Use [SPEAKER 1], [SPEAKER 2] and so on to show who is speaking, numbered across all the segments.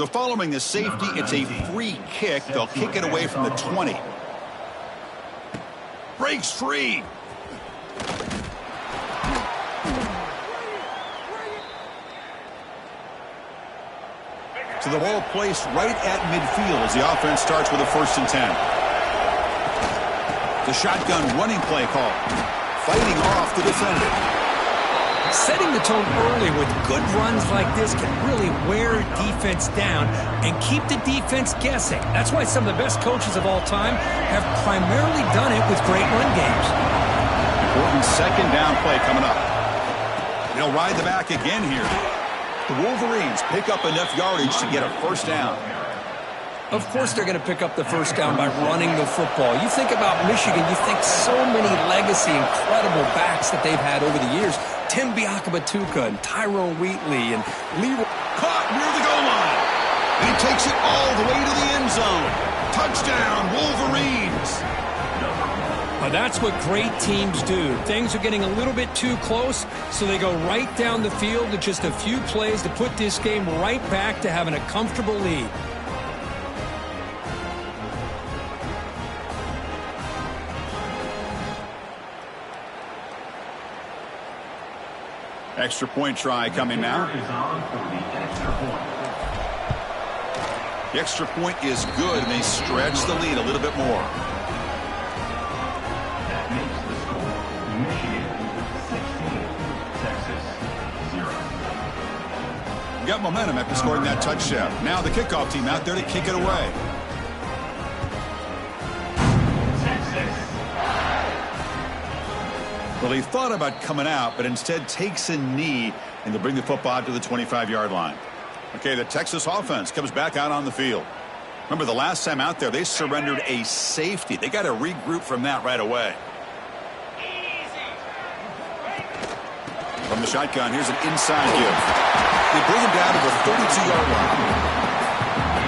[SPEAKER 1] So following the safety, it's a free kick. They'll kick it away from the 20. Breaks free. To the ball placed right at midfield as the offense starts with a 1st and 10. The shotgun running play call. Fighting off the defender.
[SPEAKER 2] Setting the tone early with good runs like this can really wear defense down and keep the defense guessing. That's why some of the best coaches of all time have primarily done it with great run games.
[SPEAKER 1] Important 2nd down play coming up. They'll ride the back again here. The Wolverines pick up enough yardage to get a 1st down.
[SPEAKER 2] Of course they're going to pick up the 1st down by running the football. You think about Michigan, you think so many legacy, incredible backs that they've had over the years. Tim Biakabatuka and Tyrone Wheatley and Leroy.
[SPEAKER 1] Caught near the goal line. And he takes it all the way to the end zone. Touchdown, Wolverines.
[SPEAKER 2] Well, that's what great teams do. Things are getting a little bit too close, so they go right down the field with just a few plays to put this game right back to having a comfortable lead.
[SPEAKER 1] Extra point try coming now. The extra point is good, and they stretch the lead a little bit more. Got momentum after scoring that touchdown. Now the kickoff team out there to kick it away. Well, he thought about coming out, but instead takes a knee, and they'll bring the football out to the 25-yard line. Okay, the Texas offense comes back out on the field. Remember, the last time out there, they surrendered a safety. They got to regroup from that right away. From the shotgun, here's an inside give. They bring him down to the 32-yard line.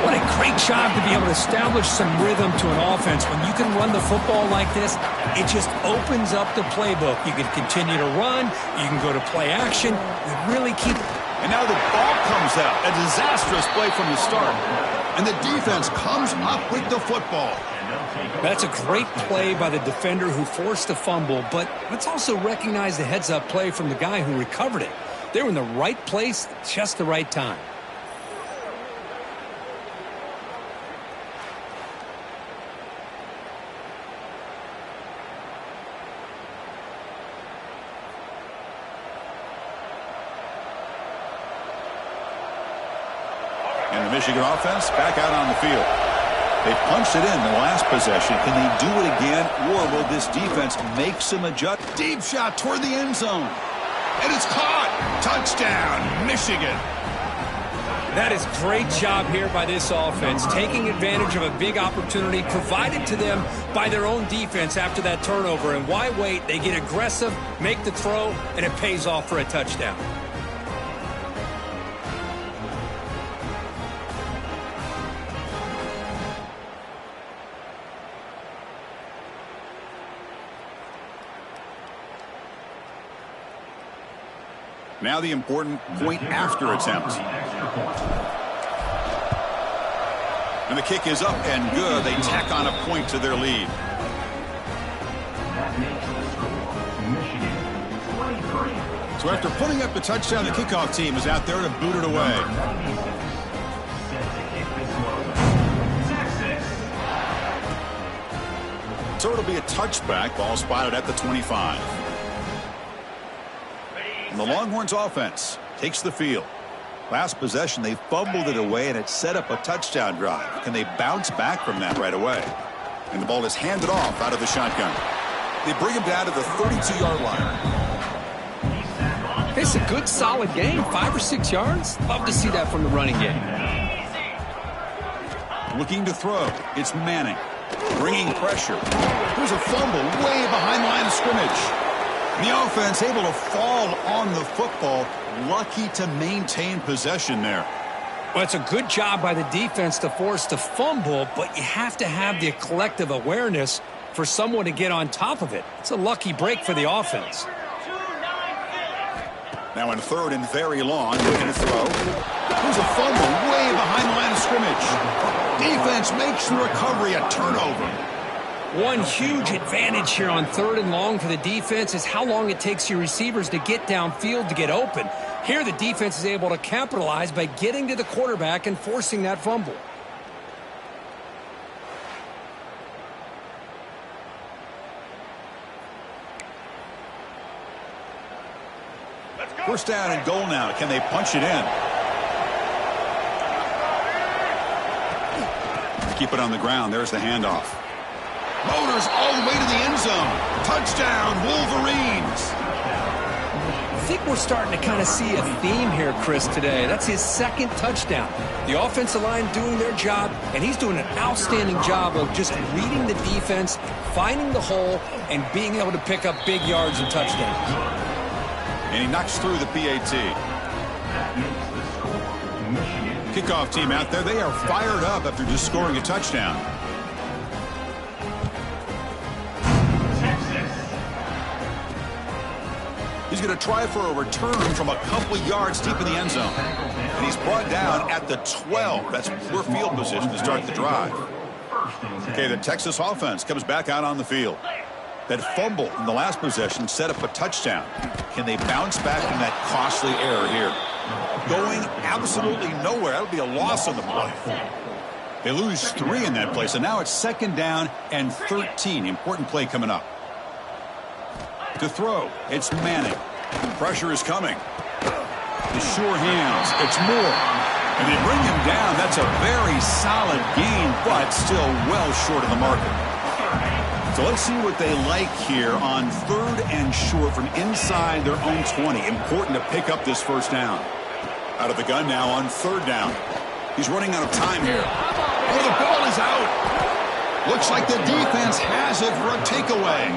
[SPEAKER 2] What a great job to be able to establish some rhythm to an offense. When you can run the football like this, it just opens up the playbook. You can continue to run. You can go to play action. You really keep...
[SPEAKER 1] And now the ball comes out. A disastrous play from the start. And the defense comes up with the football.
[SPEAKER 2] That's a great play by the defender who forced a fumble, but let's also recognize the heads-up play from the guy who recovered it. They were in the right place, just the right time.
[SPEAKER 1] And the Michigan offense back out on the field. They punched it in the last possession. Can they do it again, or will this defense make some adjustments? Deep shot toward the end zone. And it's caught. Touchdown, Michigan.
[SPEAKER 2] That is great job here by this offense, taking advantage of a big opportunity provided to them by their own defense after that turnover. And why wait? They get aggressive, make the throw, and it pays off for a touchdown.
[SPEAKER 1] Now the important point after attempt. And the kick is up and good. They tack on a point to their lead. So after putting up the touchdown, the kickoff team is out there to boot it away. So it'll be a touchback. Ball spotted at the 25. And the Longhorns offense takes the field. Last possession, they fumbled it away, and it set up a touchdown drive. Can they bounce back from that right away? And the ball is handed off out of the shotgun. They bring him down to the 32-yard line.
[SPEAKER 2] It's a good, solid game. 5 or 6 yards. Love to see that from the running game.
[SPEAKER 1] Looking to throw. It's Manning. Bringing pressure. There's a fumble way behind the line of scrimmage. The offense able to fall on the football. Lucky to maintain possession there.
[SPEAKER 2] Well, it's a good job by the defense to force the fumble, but you have to have the collective awareness for someone to get on top of it. It's a lucky break for the offense.
[SPEAKER 1] Now in 3rd and very long, looking to throw. There's a fumble way behind the line yardage. Defense makes the recovery a turnover.
[SPEAKER 2] One huge advantage here on 3rd and long for the defense is how long it takes your receivers to get downfield to get open. Here the defense is able to capitalize by getting to the quarterback and forcing that fumble.
[SPEAKER 1] First down and goal now. Can they punch it in? Keep it on the ground. There's the handoff. Motors all the way to the end zone. Touchdown, Wolverines.
[SPEAKER 2] I think we're starting to kind of see a theme here, Chris, today. That's his 2nd touchdown. The offensive line doing their job, and he's doing an outstanding job of just reading the defense, finding the hole, and being able to pick up big yards and touchdowns.
[SPEAKER 1] And he knocks through the PAT. Kickoff team out there, they are fired up after just scoring a touchdown. He's going to try for a return from a couple of yards deep in the end zone. And he's brought down at the 12. That's poor field position to start the drive. Okay, the Texas offense comes back out on the field. That fumble in the last possession set up a touchdown. Can they bounce back from that costly error here? Going absolutely nowhere. That would be a loss on the play. They lose 3 in that play, so now it's 2nd down and 13. Important play coming up. To throw, it's Manning. Pressure is coming. The sure hands, it's Moore. And they bring him down. That's a very solid gain, but still well short of the marker. So let's see what they like here on 3rd and short from inside their own 20. Important to pick up this first down. Out of the gun now on 3rd down. He's running out of time here. Oh, the ball is out. Looks like the defense has it for a takeaway.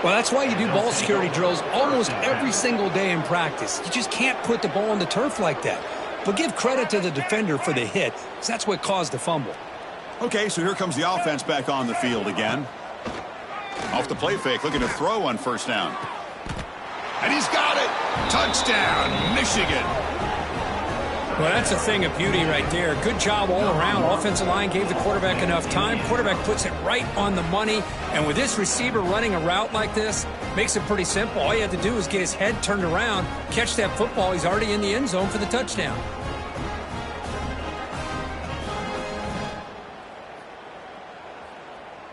[SPEAKER 2] Well, that's why you do ball security drills almost every single day in practice. You just can't put the ball on the turf like that. But give credit to the defender for the hit, because that's what caused the fumble.
[SPEAKER 1] Okay, so here comes the offense back on the field again. Off the play fake, looking to throw on 1st down. And he's got it. Touchdown, Michigan.
[SPEAKER 2] Well, that's a thing of beauty right there. Good job all around. Offensive line gave the quarterback enough time. Quarterback puts it right on the money. And with this receiver running a route like this, makes it pretty simple. All you have to do is get his head turned around, catch that football. He's already in the end zone for the touchdown.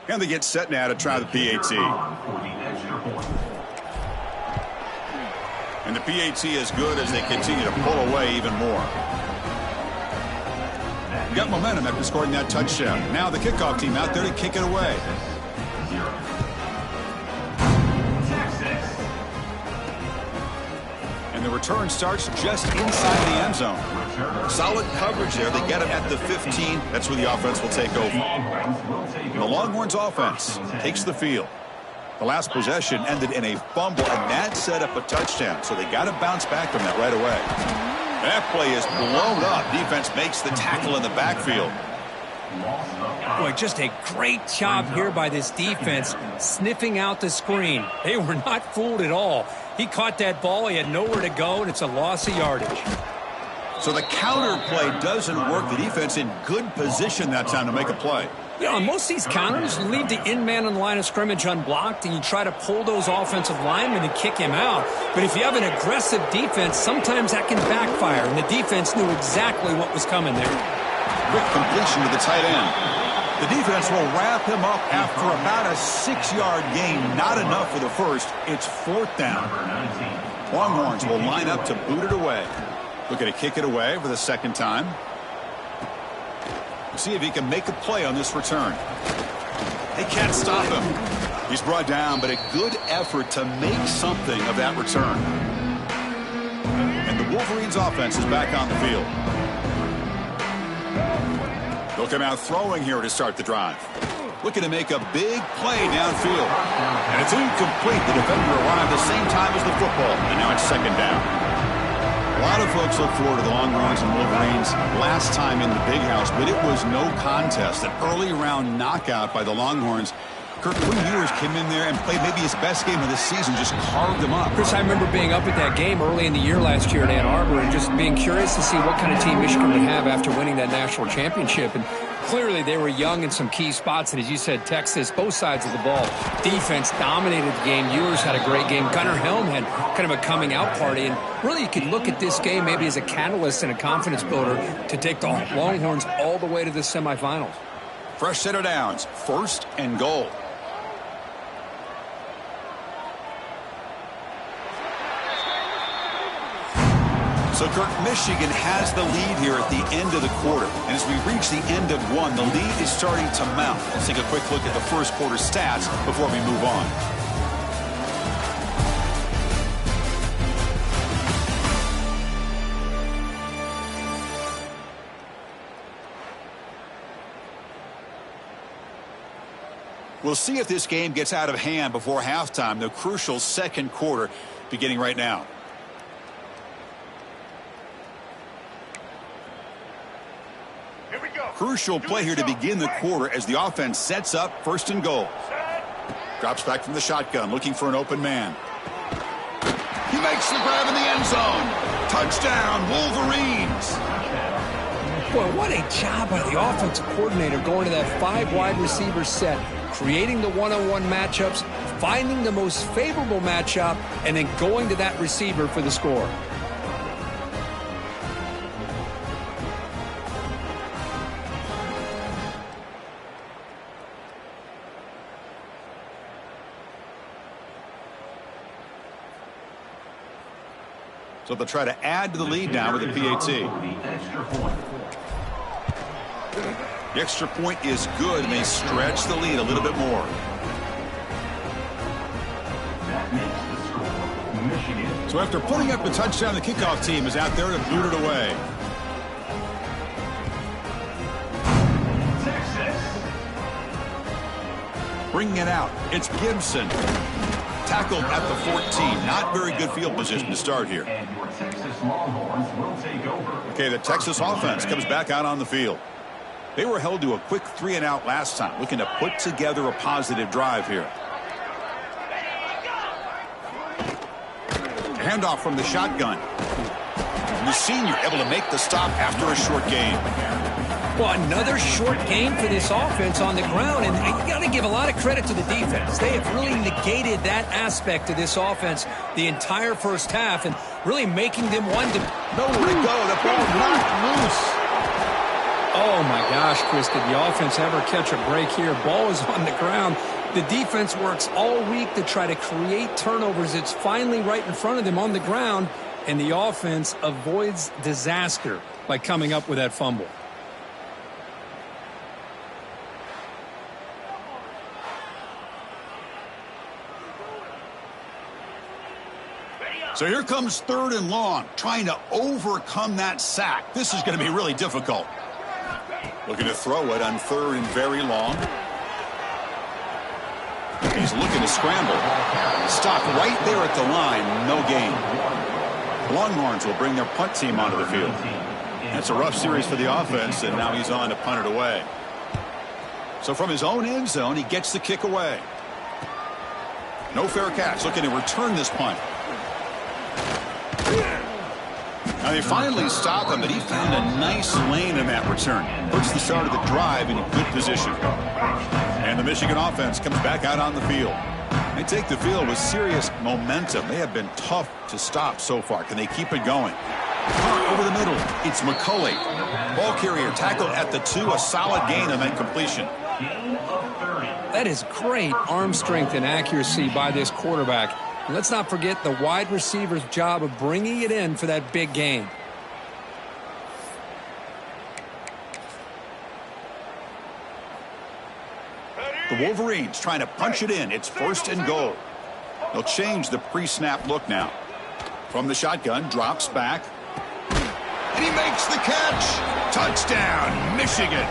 [SPEAKER 1] And they get set now to try the PAT. And the PAT is good as they continue to pull away even more. Got momentum after scoring that touchdown. Now the kickoff team out there to kick it away. And the return starts just inside the end zone. Solid coverage there. They get it at the 15. That's where the offense will take over. The Longhorns offense takes the field. The last possession ended in a fumble, and that set up a touchdown. So they got to bounce back from that right away. That play is blown up. Defense makes the tackle in the backfield.
[SPEAKER 2] Boy, just a great job here by this defense, sniffing out the screen. They were not fooled at all. He caught that ball. He had nowhere to go, and it's a loss of yardage.
[SPEAKER 1] So the counter play doesn't work. The defense in good position that time to make a play.
[SPEAKER 2] You know, on most of these counters, you leave the in man on the line of scrimmage unblocked, and you try to pull those offensive linemen and kick him out. But if you have an aggressive defense, sometimes that can backfire, and the defense knew exactly what was coming there.
[SPEAKER 1] Quick completion to the tight end. The defense will wrap him up after about a 6-yard gain. Not enough for the first. It's 4th down. Longhorns will line up to boot it away. Looking to kick it away for the 2nd time. See if he can make a play on this return. They can't stop him. He's brought down, but a good effort to make something of that return. And the Wolverines offense is back on the field. They'll come out throwing here to start the drive. Looking to make a big play downfield. And it's incomplete. The defender arrived the same time as the football. And now it's 2nd down. A lot of folks look forward to the Longhorns and Wolverines last time in the Big House, but it was no contest. An early round knockout by the Longhorns Kirk, Quinn Ewers came in there and played maybe his best game of the season, just carved him up.
[SPEAKER 2] Chris, I remember being up at that game early in the year last year at Ann Arbor and just being curious to see what kind of team Michigan would have after winning that national championship. And clearly they were young in some key spots. And as you said, Texas, both sides of the ball, defense dominated the game. Ewers had a great game. Gunnar Helm had kind of a coming out party. And really you could look at this game maybe as a catalyst and a confidence builder to take the Longhorns all the way to the semifinals.
[SPEAKER 1] Fresh set of downs, 1st and goal. So, Kirk, Michigan has the lead here at the end of the quarter. And as we reach the end of one, the lead is starting to mount. Let's take a quick look at the first quarter stats before we move on. We'll see if this game gets out of hand before halftime, the crucial second quarter beginning right now. Crucial play here to begin the quarter as the offense sets up 1st and goal. Drops back from the shotgun, looking for an open man. He makes the grab in the end zone. Touchdown, Wolverines.
[SPEAKER 2] Boy, what a job by the offensive coordinator going to that 5 wide receiver set, creating the one-on-one matchups, finding the most favorable matchup, and then going to that receiver for the score.
[SPEAKER 1] So they'll try to add to the lead now with a PAT. The extra point is good, and they stretch the lead a little bit more. So after putting up the touchdown, the kickoff team is out there to boot it away. Bringing it out, it's Gibson. Tackled at the 14. Not very good field position to start here. Okay, the Texas offense comes back out on the field. They were held to a quick 3-and-out last time, looking to put together a positive drive here. Handoff from the shotgun. The senior able to make the stop after a short game.
[SPEAKER 2] Well, another short game for this offense on the ground, and you got to give a lot of credit to the defense. They have really negated that aspect of this offense the entire first half and really making them one to...
[SPEAKER 1] Nowhere to go. The ball knocked loose.
[SPEAKER 2] Oh, my gosh, Chris, did the offense ever catch a break here? Ball is on the ground. The defense works all week to try to create turnovers. It's finally right in front of them on the ground, and the offense avoids disaster by coming up with that fumble.
[SPEAKER 1] So here comes 3rd and long, trying to overcome that sack. This is going to be really difficult. Looking to throw it on 3rd and very long. He's looking to scramble. Stopped right there at the line, no gain. The Longhorns will bring their punt team onto the field. That's a rough series for the offense, and now he's on to punt it away. So from his own end zone, he gets the kick away. No fair catch, looking to return this punt. Now they finally stop him, but he found a nice lane in that return. Puts the start of the drive in a good position. And the Michigan offense comes back out on the field. They take the field with serious momentum. They have been tough to stop so far. Can they keep it going? Over the middle, it's McCulley. Ball carrier tackled at the 2, a solid gain on that completion.
[SPEAKER 2] That is great arm strength and accuracy by this quarterback. Let's not forget the wide receiver's job of bringing it in for that big game.
[SPEAKER 1] The Wolverines trying to punch it in. It's 1st and goal. They'll change the pre-snap look now. From the shotgun, drops back. And he makes the catch. Touchdown, Michigan.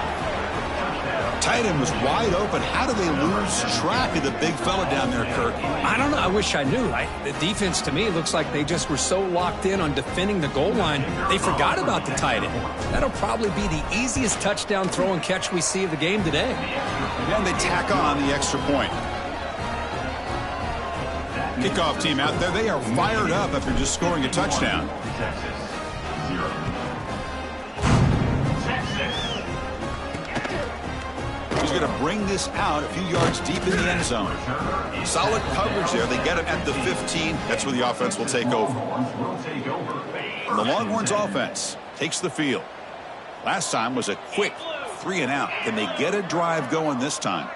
[SPEAKER 1] Tight end was wide open. How do they lose track of the big fella down there, Kirk?
[SPEAKER 2] I don't know. I wish I knew. The defense, to me, looks like they just were so locked in on defending the goal line, they forgot about the tight end. That'll probably be the easiest touchdown throw and catch we see of the game today.
[SPEAKER 1] And they tack on the extra point. Kickoff team out there, they are fired up after just scoring a touchdown. He's going to bring this out a few yards deep in the end zone. Solid coverage there. They get him at the 15. That's where the offense will take over. And the Longhorns offense takes the field. Last time was a quick 3 and out. Can they get a drive going this time?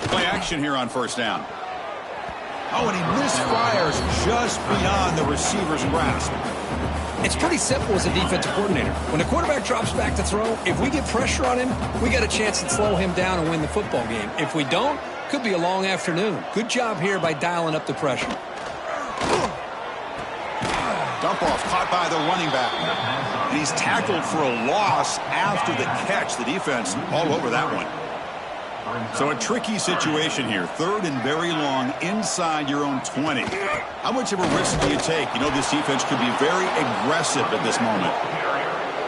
[SPEAKER 1] Play action here on first down. Oh, and he misfires just beyond the receiver's grasp.
[SPEAKER 2] It's pretty simple as a defensive coordinator. When the quarterback drops back to throw, if we get pressure on him, we got a chance to slow him down and win the football game. If we don't, could be a long afternoon. Good job here by dialing up the pressure.
[SPEAKER 1] Dump off caught by the running back. And he's tackled for a loss after the catch. The defense all over that one. So a tricky situation here. 3rd and very long inside your own 20. How much of a risk do you take? You know, this defense could be very aggressive at this moment.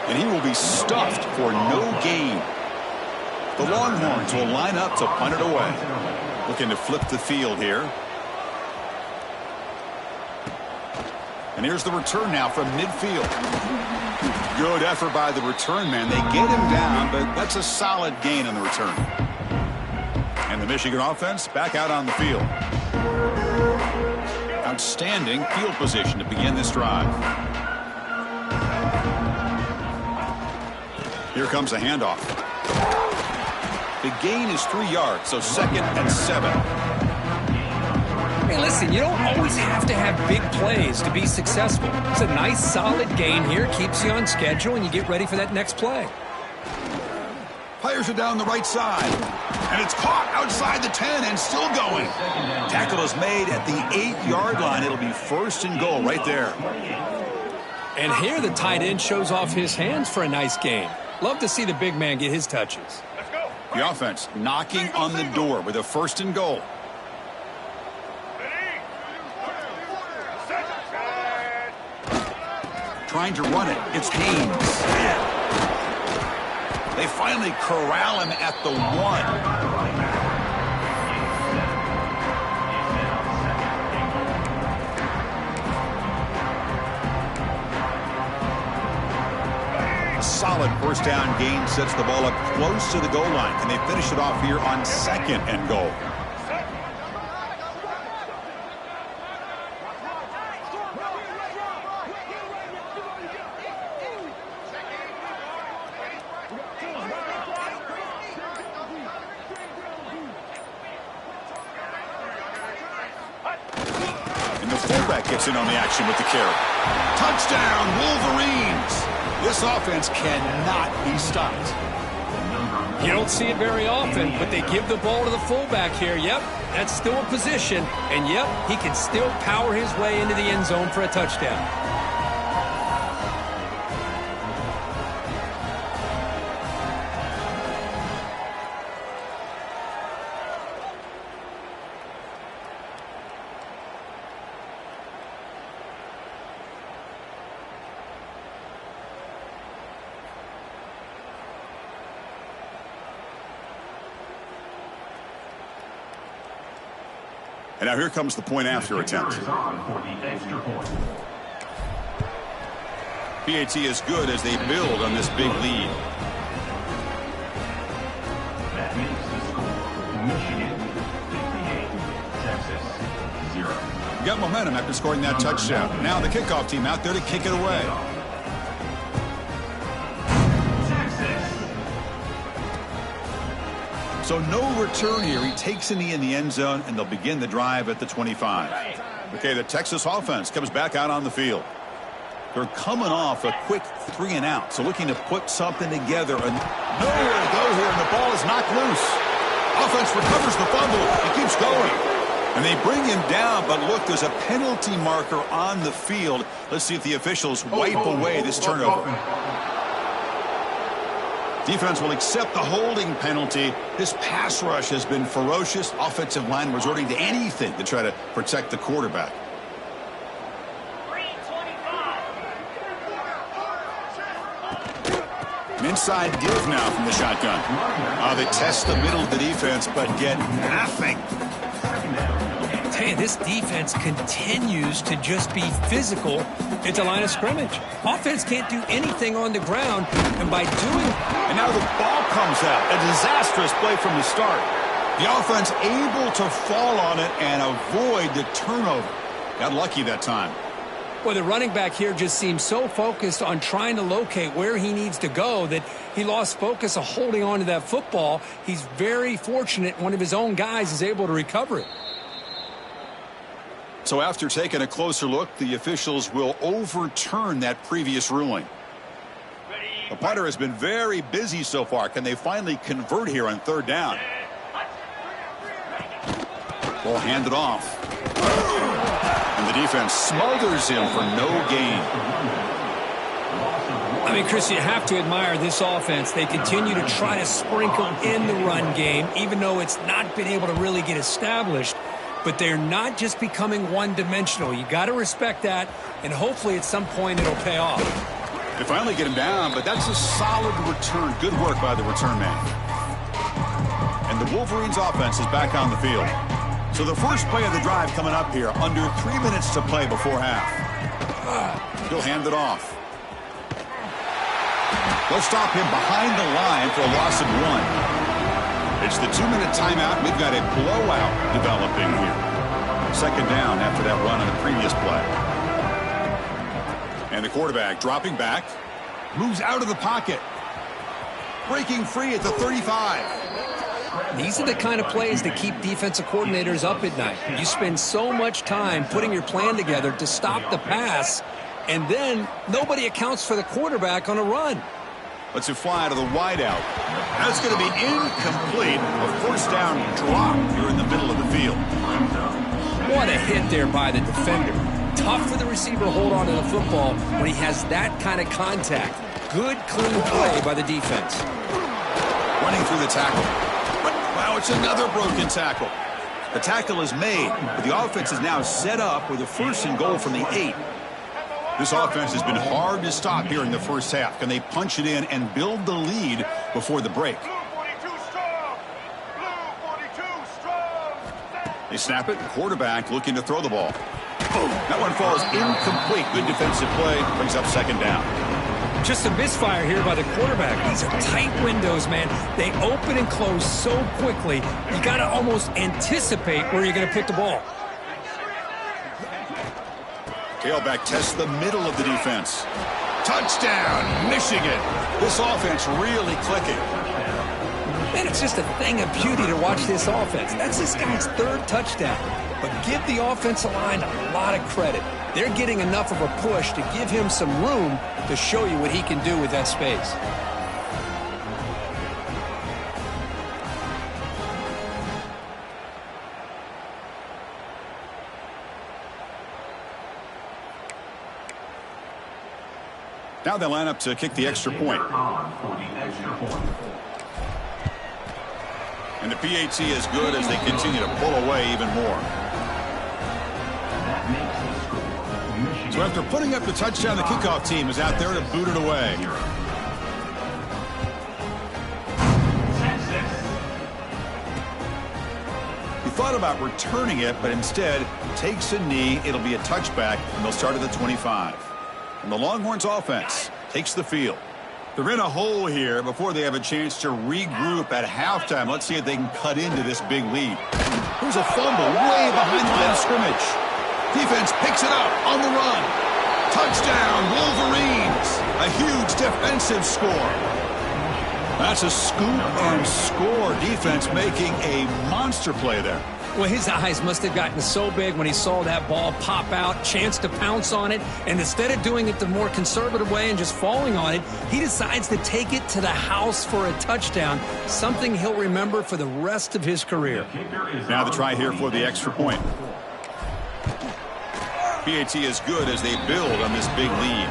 [SPEAKER 1] And he will be stuffed for no gain. The Longhorns will line up to punt it away. Looking to flip the field here. And here's the return now from midfield. Good effort by the return man. They get him down, but that's a solid gain on the return. And the Michigan offense back out on the field. Outstanding field position to begin this drive. Here comes a handoff. The gain is 3 yards, so 2nd and 7.
[SPEAKER 2] Hey, listen, you don't always have to have big plays to be successful. It's a nice, solid gain here. Keeps you on schedule, and you get ready for that next play.
[SPEAKER 1] Fires it down the right side. And it's caught outside the 10 and still going. Tackle is made at the 8-yard line. It'll be 1st and goal right there.
[SPEAKER 2] And here the tight end shows off his hands for a nice gain. Love to see the big man get his touches.
[SPEAKER 1] The offense knocking on the door with a 1st and goal. Trying to run it. It's Haynes. They finally corral him at the 1. A solid 1st down gain sets the ball up close to the goal line. Can they finish it off here on 2nd and goal? Gets in on the action with the carry. Touchdown, Wolverines! This offense cannot be stopped.
[SPEAKER 2] You don't see it very often, but they give the ball to the fullback here. Yep, that's still a position. And yep, he can still power his way into the end zone for a touchdown.
[SPEAKER 1] And now here comes the point after attempt. PAT is good as they build on this big lead.
[SPEAKER 3] That makes the score Michigan 58, Texas 0.
[SPEAKER 1] Got momentum after scoring that touchdown. Now the kickoff team out there to kick it away. So no return here. He takes in the end zone, and they'll begin the drive at the 25. Okay, the Texas offense comes back out on the field. They're coming off a quick 3 and out, so looking to put something together. And nowhere to go here, and the ball is knocked loose. Offense recovers the fumble. It keeps going. And they bring him down, but look, there's a penalty marker on the field. Let's see if the officials wipe away this turnover. Defense will accept the holding penalty. This pass rush has been ferocious. Offensive line resorting to anything to try to protect the quarterback. An inside give now from the shotgun. They test the middle of the defense, but get nothing.
[SPEAKER 2] Hey, this defense continues to just be physical at the line of scrimmage. Offense can't do anything on the ground, and by doing...
[SPEAKER 1] And now the ball comes out. A disastrous play from the start. The offense able to fall on it and avoid the turnover. Got lucky that time.
[SPEAKER 2] Well, the running back here just seems so focused on trying to locate where he needs to go that he lost focus of holding on to that football. He's very fortunate one of his own guys is able to recover it.
[SPEAKER 1] So after taking a closer look, the officials will overturn that previous ruling. The punter has been very busy so far. Can they finally convert here on third down? Ball handed off. And the defense smothers him for no gain.
[SPEAKER 2] I mean, Chris, you have to admire this offense. They continue to try to sprinkle in the run game, even though it's not been able to really get established. But they're not just becoming one-dimensional. You got to respect that, and hopefully at some point it'll pay off.
[SPEAKER 1] They finally get him down, but that's a solid return. Good work by the return man. And the Wolverines offense is back on the field. So the first play of the drive coming up here, under 3 minutes to play before half. He'll hand it off. They'll stop him behind the line for a loss of 1. It's the 2-minute timeout. We've got a blowout developing here. Second down after that run on the previous play. And the quarterback dropping back. Moves out of the pocket. Breaking free at the 35.
[SPEAKER 2] These are the kind of plays that keep defensive coordinators up at night. You spend so much time putting your plan together to stop the pass, and then nobody accounts for the quarterback on a run.
[SPEAKER 1] Let's fly to the wideout. That's going to be incomplete. A first down drop here in the middle of the field.
[SPEAKER 2] What a hit there by the defender. Tough for the receiver to hold on to the football when he has that kind of contact. Good, clean play by the defense.
[SPEAKER 1] Running through the tackle. Wow, it's another broken tackle. The tackle is made, but the offense is now set up with a first and goal from the 8. This offense has been hard to stop here in the first half. Can they punch it in and build the lead before the break? They snap it. Quarterback looking to throw the ball. That one falls incomplete. Good defensive play. Brings up second down.
[SPEAKER 2] Just a misfire here by the quarterback. These are tight windows, man. They open and close so quickly. You got to almost anticipate where you're going to pick the ball.
[SPEAKER 1] Tailback tests the middle of the defense. Touchdown, Michigan. This offense really clicking.
[SPEAKER 2] Man, it's just a thing of beauty to watch this offense. That's this guy's 3rd touchdown. But give the offensive line a lot of credit. They're getting enough of a push to give him some room to show you what he can do with that space.
[SPEAKER 1] Now they line up to kick the extra point. And the PAT is good as they continue to pull away even more. So after putting up the touchdown, the kickoff team is out there to boot it away. He thought about returning it, but instead takes a knee. It'll be a touchback, and they'll start at the 25. And the Longhorns offense takes the field. They're in a hole here before they have a chance to regroup at halftime. Let's see if they can cut into this big lead. There's a fumble way behind the line of scrimmage. Defense picks it up on the run. Touchdown, Wolverines. A huge defensive score. That's a scoop and score. Defense making a monster play there.
[SPEAKER 2] Well, his eyes must have gotten so big when he saw that ball pop out, chance to pounce on it, and instead of doing it the more conservative way and just falling on it, he decides to take it to the house for a touchdown, something he'll remember for the rest of his career.
[SPEAKER 1] Now the try here for the extra point. PAT is good as they build on this big lead.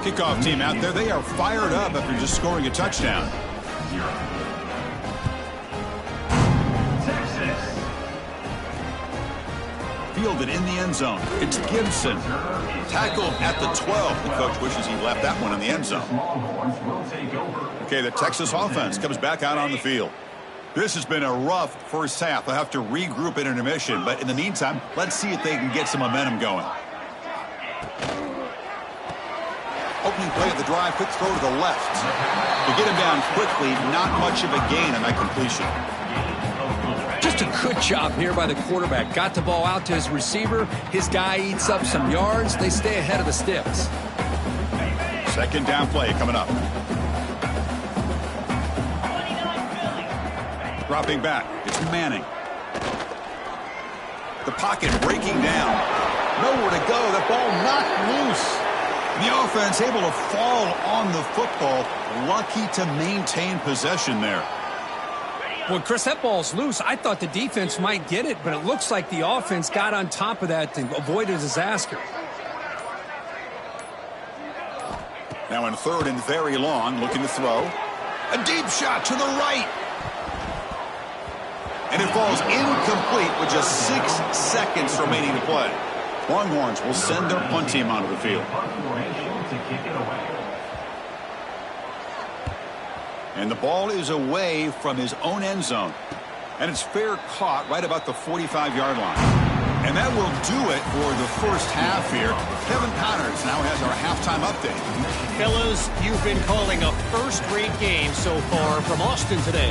[SPEAKER 1] Kickoff team out there, they are fired up after just scoring a touchdown. Fielded in the end zone. It's Gibson. Tackled at the 12. The coach wishes he left that one in the end zone. Okay, the Texas offense comes back out on the field. This has been a rough first half. They'll have to regroup in intermission, but in the meantime, let's see if they can get some momentum going. Opening play of the drive, quick throw to the left. To get him down quickly, not much of a gain on that completion.
[SPEAKER 2] Just a good job here by the quarterback. Got the ball out to his receiver. His guy eats up some yards. They stay ahead of the sticks.
[SPEAKER 1] Second down play coming up. Dropping back. It's Manning. The pocket breaking down. Nowhere to go. The ball knocked loose. The offense able to fall on the football. Lucky to maintain possession there.
[SPEAKER 2] Well, Chris, that ball's loose. I thought the defense might get it, but it looks like the offense got on top of that to avoid a disaster.
[SPEAKER 1] Now in third and very long, looking to throw. A deep shot to the right. And it falls incomplete with just 6 seconds remaining to play. Longhorns will send their punt team onto the field. And the ball is away from his own end zone. And it's fair caught right about the 45-yard line. And that will do it for the first half here. Kevin Connors now has our halftime update.
[SPEAKER 4] Fellas, you've been calling a first-rate game so far from Austin today.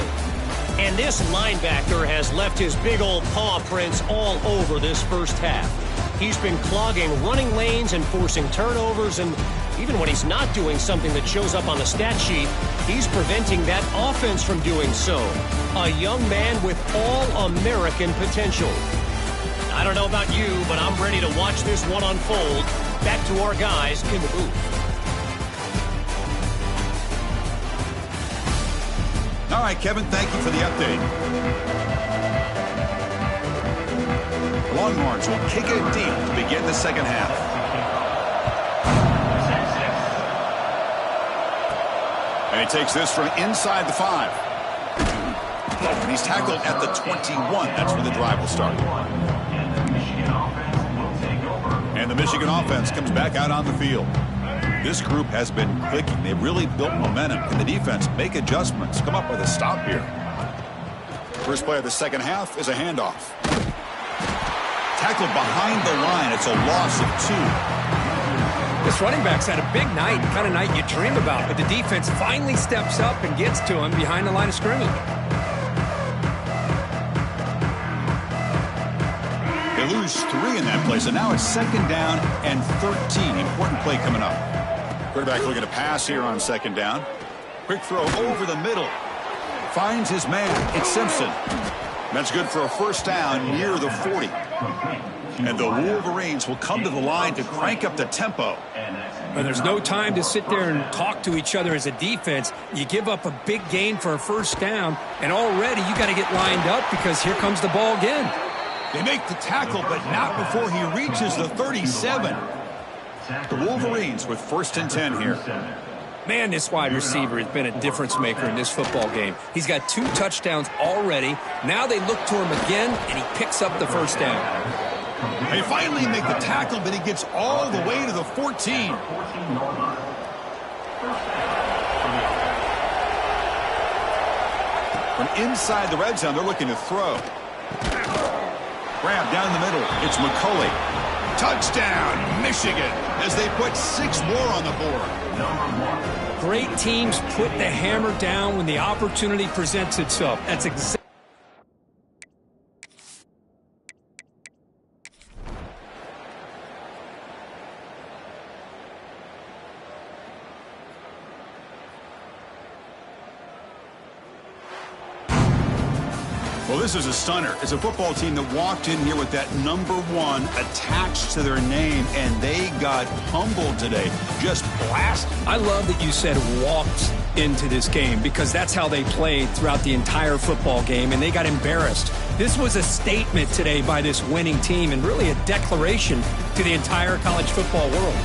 [SPEAKER 4] And this linebacker has left his big old paw prints all over this first half. He's been clogging running lanes and forcing turnovers, and even when he's not doing something that shows up on the stat sheet, he's preventing that offense from doing so. A young man with all-American potential. I don't know about you, but I'm ready to watch this one unfold. Back to our guys in the booth.
[SPEAKER 1] All right, Kevin, thank you for the update. Longhorns will kick it deep to begin the second half. And he takes this from inside the 5. And he's tackled at the 21. That's where the drive will start. And the Michigan offense comes back out on the field. This group has been clicking. They've really built momentum. Can the defense make adjustments? Come up with a stop here. First play of the second half is a handoff. Tackled behind the line. It's a loss of 2.
[SPEAKER 2] This running back's had a big night, the kind of night you dream about, but the defense finally steps up and gets to him behind the line of scrimmage.
[SPEAKER 1] They lose 3 in that play, so now it's second down and 13. Important play coming up. Quarterback looking to pass here on second down. Quick throw over the middle. Finds his man. It's Simpson. That's good for a first down near the 40. And the Wolverines will come to the line to crank up the tempo.
[SPEAKER 2] But there's no time to sit there and talk to each other as a defense. You give up a big gain for a first down, and already you got to get lined up because here comes the ball again.
[SPEAKER 1] They make the tackle, but not before he reaches the 37. The Wolverines with first and 10 here.
[SPEAKER 2] Man, this wide receiver has been a difference maker in this football game. He's got 2 touchdowns already. Now they look to him again, and he picks up the first down.
[SPEAKER 1] They finally make the tackle, but he gets all the way to the 14. From inside the red zone, they're looking to throw. Grab down the middle. It's McCulley. Touchdown, Michigan, as they put 6 more on the board.
[SPEAKER 2] Great teams put the hammer down when the opportunity presents itself. That's exactly.
[SPEAKER 1] Well, this is a stunner. It's a football team that walked in here with that number 1 attached to their name, and they got humbled today. Just blast.
[SPEAKER 2] I love that you said walked into this game because that's how they played throughout the entire football game, and they got embarrassed. This was a statement today by this winning team and really a declaration to the entire college football world.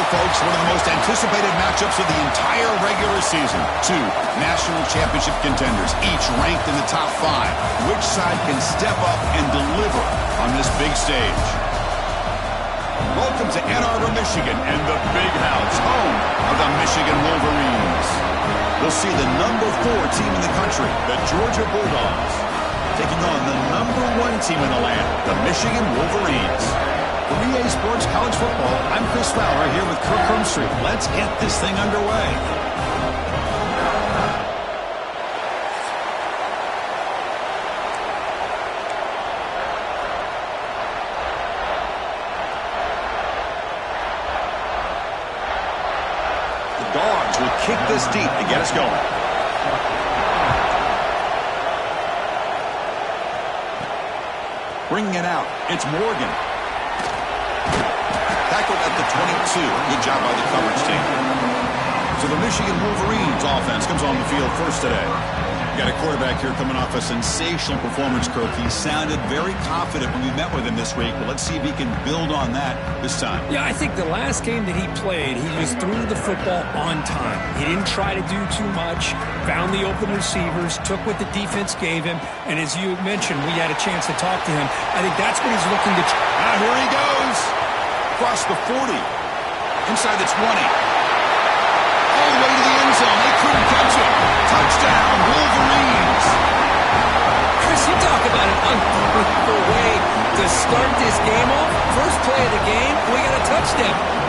[SPEAKER 1] Folks, one of the most anticipated matchups of the entire regular season. 2 national championship contenders, each ranked in the top 5. Which side can step up and deliver on this big stage? Welcome to Ann Arbor, Michigan, and the Big House, home of the Michigan Wolverines. We'll see the number 4 team in the country, the Georgia Bulldogs, taking on the number 1 team in the land, the Michigan Wolverines. For EA Sports College Football, I'm Chris Fowler here with Kirk Crumstreet. Let's get this thing underway. The Dogs will kick this deep to get us going. Bringing it out, it's Morgan. Tackled at the 22. Good job by the coverage team. So the Michigan Wolverines offense comes on the field first today. Got a quarterback here coming off a sensational performance, Kirk. He sounded very confident when we met with him this week, but let's see if he can build on that this time.
[SPEAKER 2] Yeah, I think the last game that he played, he just threw the football on time. He didn't try to do too much, found the open receivers, took what the defense gave him, and as you mentioned, we had a chance to talk to him. I think that's what he's looking to try.
[SPEAKER 1] Here he goes. Across the 40. Inside the 20. All the way to the end zone. They couldn't catch him. Touchdown, Wolverines.
[SPEAKER 2] Chris, you talk about an unbelievable way to start this game off. First play of the game, we got a touchdown.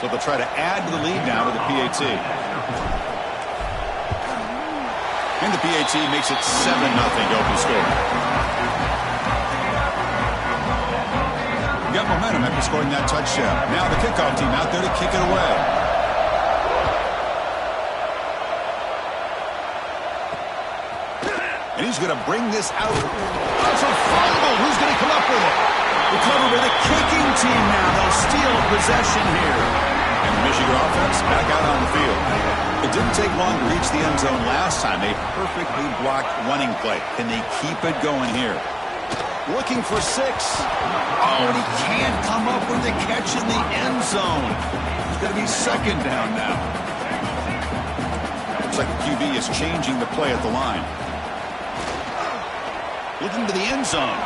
[SPEAKER 1] So they'll try to add to the lead now to the PAT. And the PAT makes it 7-0 to open score. Got momentum after scoring that touchdown. Now the kickoff team out there to kick it away. And he's going to bring this out. That's a fumble. Who's going to come up with it? Recovered by the kicking team now. They'll steal possession here. And the Michigan offense back out on the field. It didn't take long to reach the end zone last time. A perfectly blocked running play. Can they keep it going here? Looking for 6. Oh, and he can't come up with the catch in the end zone. It's going to be second down now. Looks like the QB is changing the play at the line. Looking to the end zone.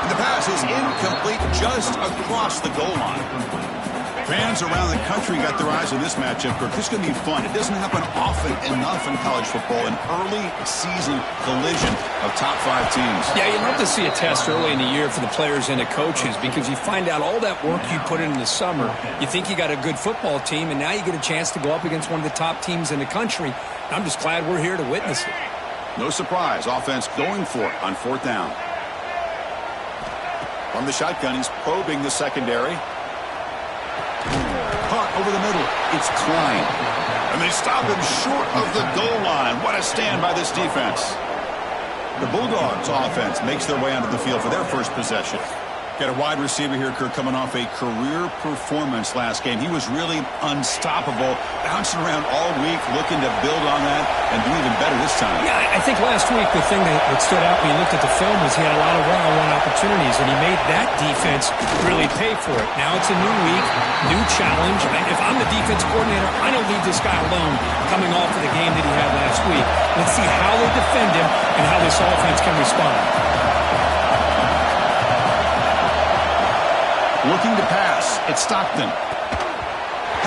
[SPEAKER 1] And the pass is incomplete just across the goal line. Fans around the country got their eyes on this matchup. This is going to be fun. It doesn't happen often enough in college football, an early season collision of top 5 teams.
[SPEAKER 2] Yeah, you love to see a test early in the year for the players and the coaches because you find out all that work you put in the summer. You think you got a good football team, and now you get a chance to go up against one of the top teams in the country. I'm just glad we're here to witness it.
[SPEAKER 1] No surprise, offense going for it on 4th down. From the shotgun, he's probing the secondary. Caught over the middle. It's Klein. And they stop him short of the goal line. What a stand by this defense. The Bulldogs offense makes their way onto the field for their first possession. Got a wide receiver here, Kirk, coming off a career performance last game. He was really unstoppable, bouncing around all week, looking to build on that and do even better this time.
[SPEAKER 2] Yeah, I think last week the thing that stood out when you looked at the film was he had a lot of one-on-one opportunities, and he made that defense really pay for it. Now it's a new week, new challenge. If I'm the defense coordinator, I don't leave this guy alone coming off of the game that he had last week. Let's see how they defend him and how this offense can respond.
[SPEAKER 1] Looking to pass. It's Stockton.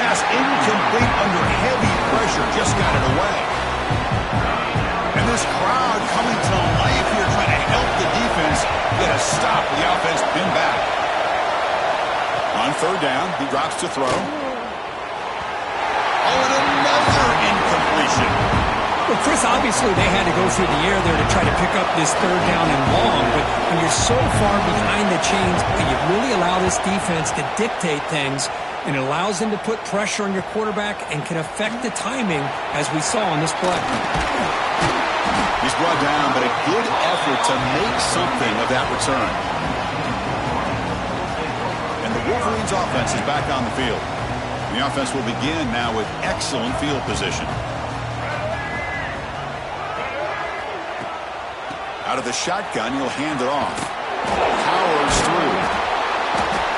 [SPEAKER 1] Pass incomplete under heavy pressure. Just got it away. And this crowd coming to life here trying to help the defense get a stop. The offense pinned back. On 3rd down, he drops to throw. Oh, and another incompletion.
[SPEAKER 2] Well, Chris, obviously they had to go through the air there to try to pick up this 3rd down and long, but when you're so far behind the chains, you really allow this defense to dictate things, and it allows them to put pressure on your quarterback and can affect the timing, as we saw on this play.
[SPEAKER 1] He's brought down, but a good effort to make something of that return. And the Wolverines offense is back on the field. The offense will begin now with excellent field position. Out of the shotgun, he'll hand it off. Powers through.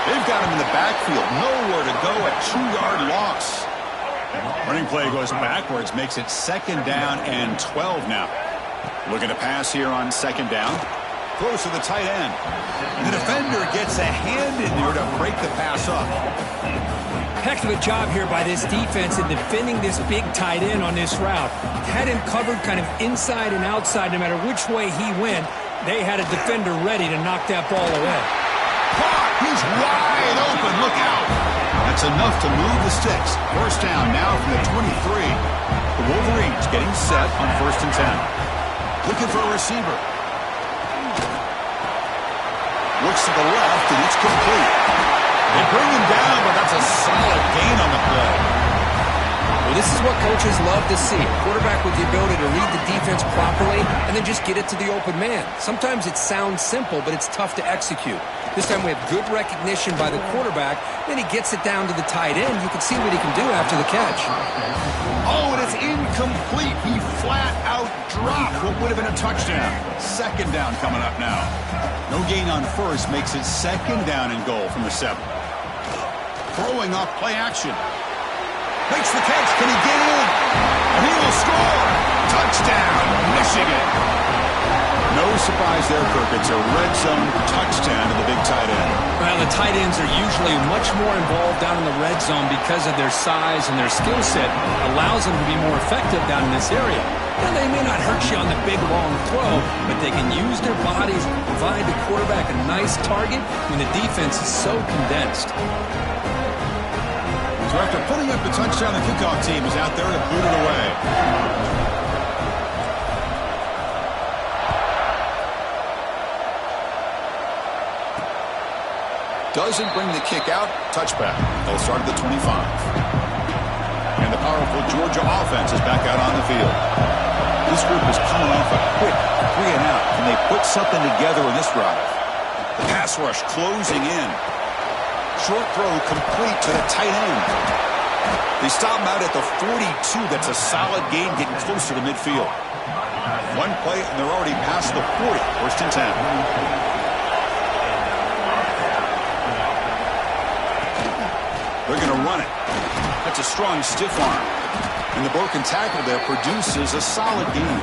[SPEAKER 1] They've got him in the backfield. Nowhere to go, a 2-yard loss. Running play goes backwards, makes it 2nd down and 12 now. Looking to pass here on 2nd down. Throws to the tight end. And the defender gets a hand in there to break the pass up.
[SPEAKER 2] Heck of a job here by this defense in defending this big tight end on this route. Had him covered kind of inside and outside no matter which way he went. They had a defender ready to knock that ball away.
[SPEAKER 1] He's wide open. Look out. That's enough to move the sticks. 1st down now from the 23. The Wolverines getting set on 1st and 10. Looking for a receiver. Looks to the left, and it's complete. They bring him down, but that's a solid gain on the play.
[SPEAKER 2] Well, this is what coaches love to see. A quarterback with the ability to read the defense properly and then just get it to the open man. Sometimes it sounds simple, but it's tough to execute. This time we have good recognition by the quarterback. Then he gets it down to the tight end. You can see what he can do after the catch.
[SPEAKER 1] Oh, and it's incomplete. He flat out dropped what would have been a touchdown. 2nd down coming up now. No gain on 1st makes it 2nd down and goal from the 7. Throwing off play action. Makes the catch. Can he get in? And he will score. Touchdown, Michigan. No surprise there, Kirk. It's a red zone touchdown to the big tight end.
[SPEAKER 2] Well, the tight ends are usually much more involved down in the red zone because of their size and their skill set. Allows them to be more effective down in this area. Now, they may not hurt you on the big, long throw, but they can use their bodies to provide the quarterback a nice target when the defense is so condensed.
[SPEAKER 1] So after putting up the touchdown, the kickoff team is out there to boot it away. Doesn't bring the kick out. Touchback. They'll start at the 25. And the powerful Georgia offense is back out on the field. This group is coming off a quick 3-and-out. Can they put something together in this drive? The pass rush closing in. Short throw complete to the tight end. They stop him out at the 42. That's a solid gain, getting closer to midfield. One play, and they're already past the 40. 1st and 10. They're going to run it. That's a strong stiff arm. And the broken tackle there produces a solid gain.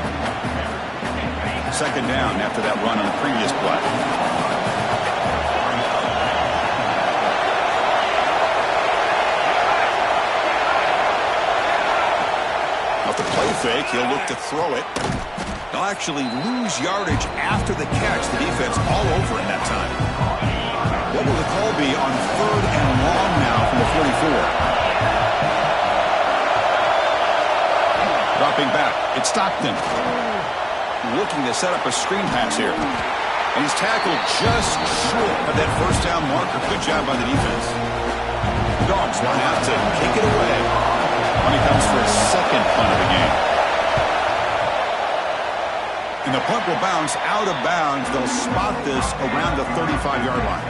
[SPEAKER 1] Second down after that run on the previous play. Off the play fake, he'll look to throw it. They'll actually lose yardage after the catch. The defense all over in that time. What will the call be on third and long now from the 44? Dropping back, it's Stockton. Looking to set up a screen pass here. And he's tackled just short of that first down marker. Good job by the defense. The Dogs line out to kick it away when he comes for his second punt of the game. And the punt will bounce out of bounds. They'll spot this around the 35-yard line.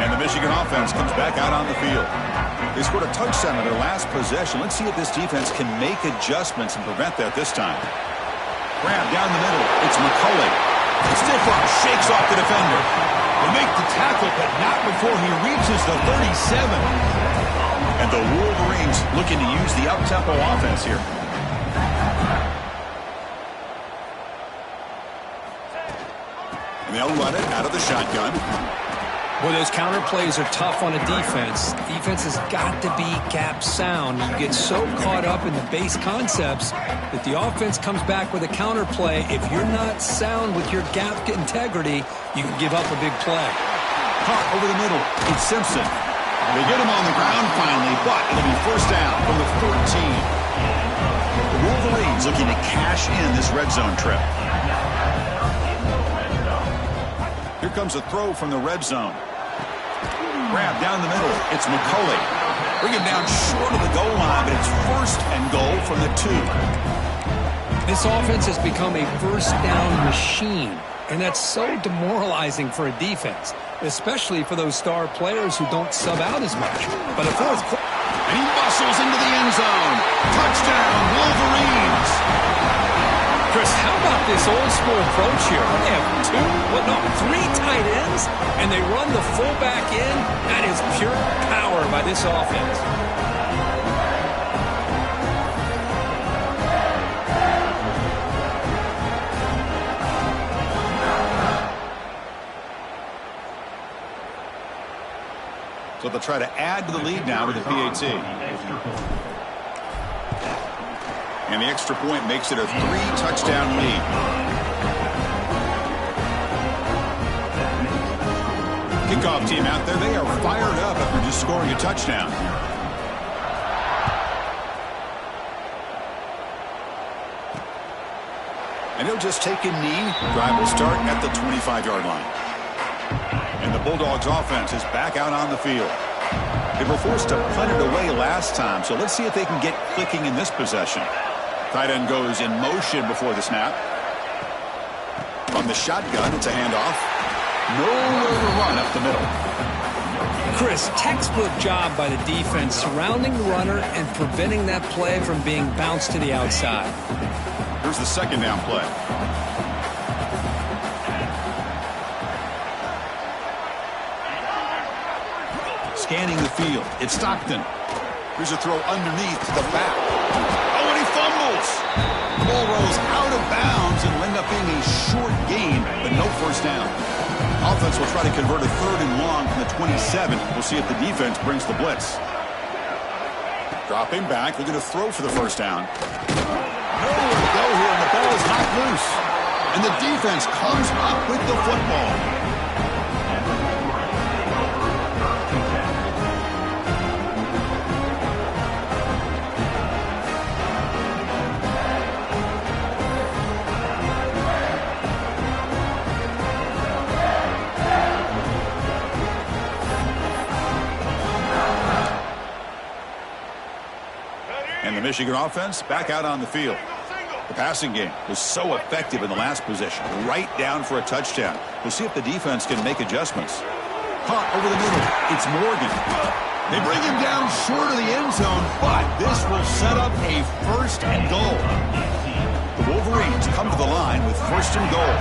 [SPEAKER 1] And the Michigan offense comes back out on the field. They scored a touchdown in their last possession. Let's see if this defense can make adjustments and prevent that this time. Grab down the middle. It's McCulley. Stiff arm shakes off the defender. They make the tackle, but not before he reaches the 37. And the Wolverines looking to use the up-tempo offense here. And they'll run it out of the shotgun.
[SPEAKER 2] Well, those counter plays are tough on a defense. Defense has got to be gap sound. You get so caught up in the base concepts that the offense comes back with a counter play. If you're not sound with your gap integrity, you can give up a big play.
[SPEAKER 1] Caught over the middle. It's Simpson. They get him on the ground finally, but it'll be first down from the 14. The Wolverines looking to cash in this red zone trip. Here comes a throw from the red zone. Grab down the middle. It's McCulley. Bring him down short of the goal line, but it's first and goal from the 2.
[SPEAKER 2] This offense has become a first down machine, and that's so demoralizing for a defense, especially for those star players who don't sub out as much. But the fourth quarter,
[SPEAKER 1] and he bustles into the end zone. Touchdown, Wolverines.
[SPEAKER 2] Chris, how about this old school approach here? They have 3 tight ends, and they run the fullback in. That is pure power by this offense.
[SPEAKER 1] So they'll try to add to the lead now with the PAT. And the extra point makes it a 3-touchdown lead. Kickoff team out there, they are fired up after just scoring a touchdown. And he'll just take a knee. Drive will start at the 25-yard line. And the Bulldogs offense is back out on the field. They were forced to punt it away last time, so let's see if they can get clicking in this possession. Tight end goes in motion before the snap. From the shotgun, it's a handoff. Nowhere to run up the middle.
[SPEAKER 2] Chris, textbook job by the defense surrounding the runner and preventing that play from being bounced to the outside.
[SPEAKER 1] Here's the second down play. Scanning the field. It's Stockton. Here's a throw underneath to the back. Oh, and he fumbles. The ball rolls out of bounds and will end up being a short gain, but no first down. Offense will try to convert a third and long from the 27. We'll see if the defense brings the blitz. Dropping back. They're going to throw for the first down. Nowhere to go here, and the ball is knocked loose. And the defense comes up with the football. And the Michigan offense back out on the field. The passing game was so effective in the last possession, right down for a touchdown. We'll see if the defense can make adjustments. Caught over the middle. It's Morgan. They bring him down short of the end zone, but this will set up a first and goal. The Wolverines come to the line with first and goal.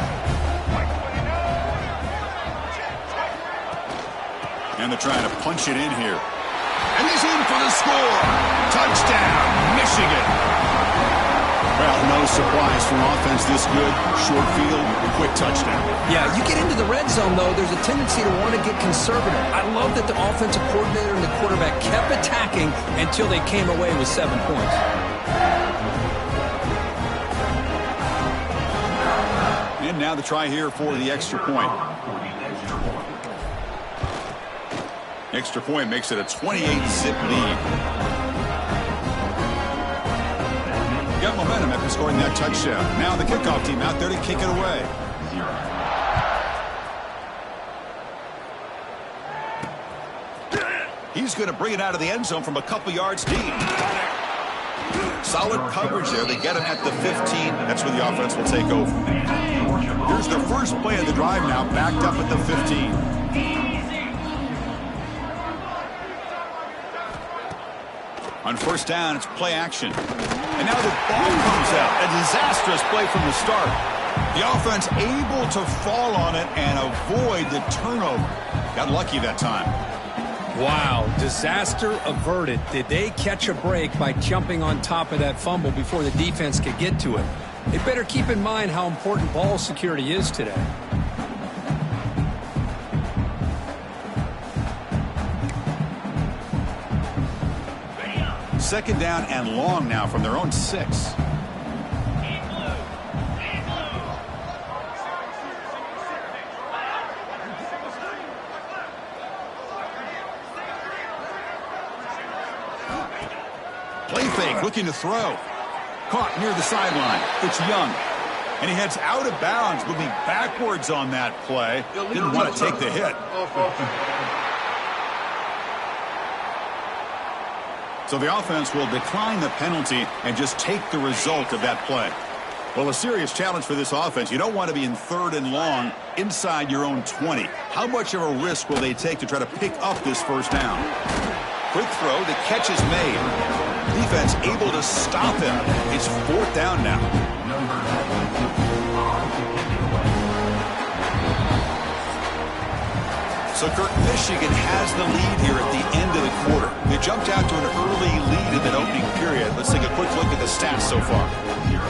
[SPEAKER 1] And they're trying to punch it in here. And he's in for the score. Touchdown, Michigan. Well, no surprise from offense this good. Short field, quick touchdown.
[SPEAKER 2] Yeah, you get into the red zone, though, there's a tendency to want to get conservative. I love that the offensive coordinator and the quarterback kept attacking until they came away with 7 points.
[SPEAKER 1] And now the try here for the extra point. Extra point makes it a 28-zip lead. Got momentum after scoring that touchdown. Now the kickoff team out there to kick it away. He's going to bring it out of the end zone from a couple yards deep. Solid coverage there. They get him at the 15. That's where the offense will take over. Here's the first play of the drive now, backed up at the 15. On first down, it's play action. And now the ball comes out. A disastrous play from the start. The offense able to fall on it and avoid the turnover. Got lucky that time.
[SPEAKER 2] Wow, disaster averted. Did they catch a break by jumping on top of that fumble before the defense could get to it? They better keep in mind how important ball security is today.
[SPEAKER 1] Second down and long now from their own 6. Play fake, looking to throw. Caught near the sideline. It's Young. And he heads out of bounds, moving backwards on that play. Didn't want to take the hit. So the offense will decline the penalty and just take the result of that play. Well, a serious challenge for this offense. You don't want to be in 3rd and long inside your own 20. How much of a risk will they take to try to pick up this first down? Quick throw. The catch is made. Defense able to stop him. It's 4th down now. So, Kirk, Michigan has the lead here at the end of the quarter. They jumped out to an early lead in that opening period. Let's take a quick look at the stats so far.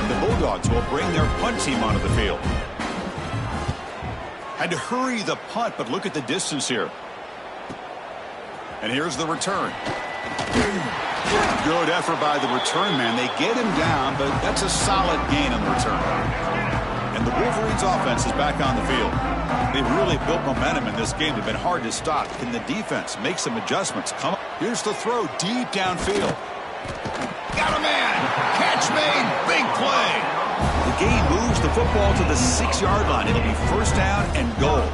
[SPEAKER 1] The Bulldogs will bring their punt team onto the field. Had to hurry the punt, but look at the distance here. And here's the return. Good effort by the return man. They get him down, but that's a solid gain on the return. And the Wolverines offense is back on the field. They've really built momentum in this game. They've been hard to stop. Can the defense make some adjustments? Come on. Here's the throw deep downfield. Got a man. Catch made. Big play. The game moves the football to the 6-yard line. It'll be first down and goal.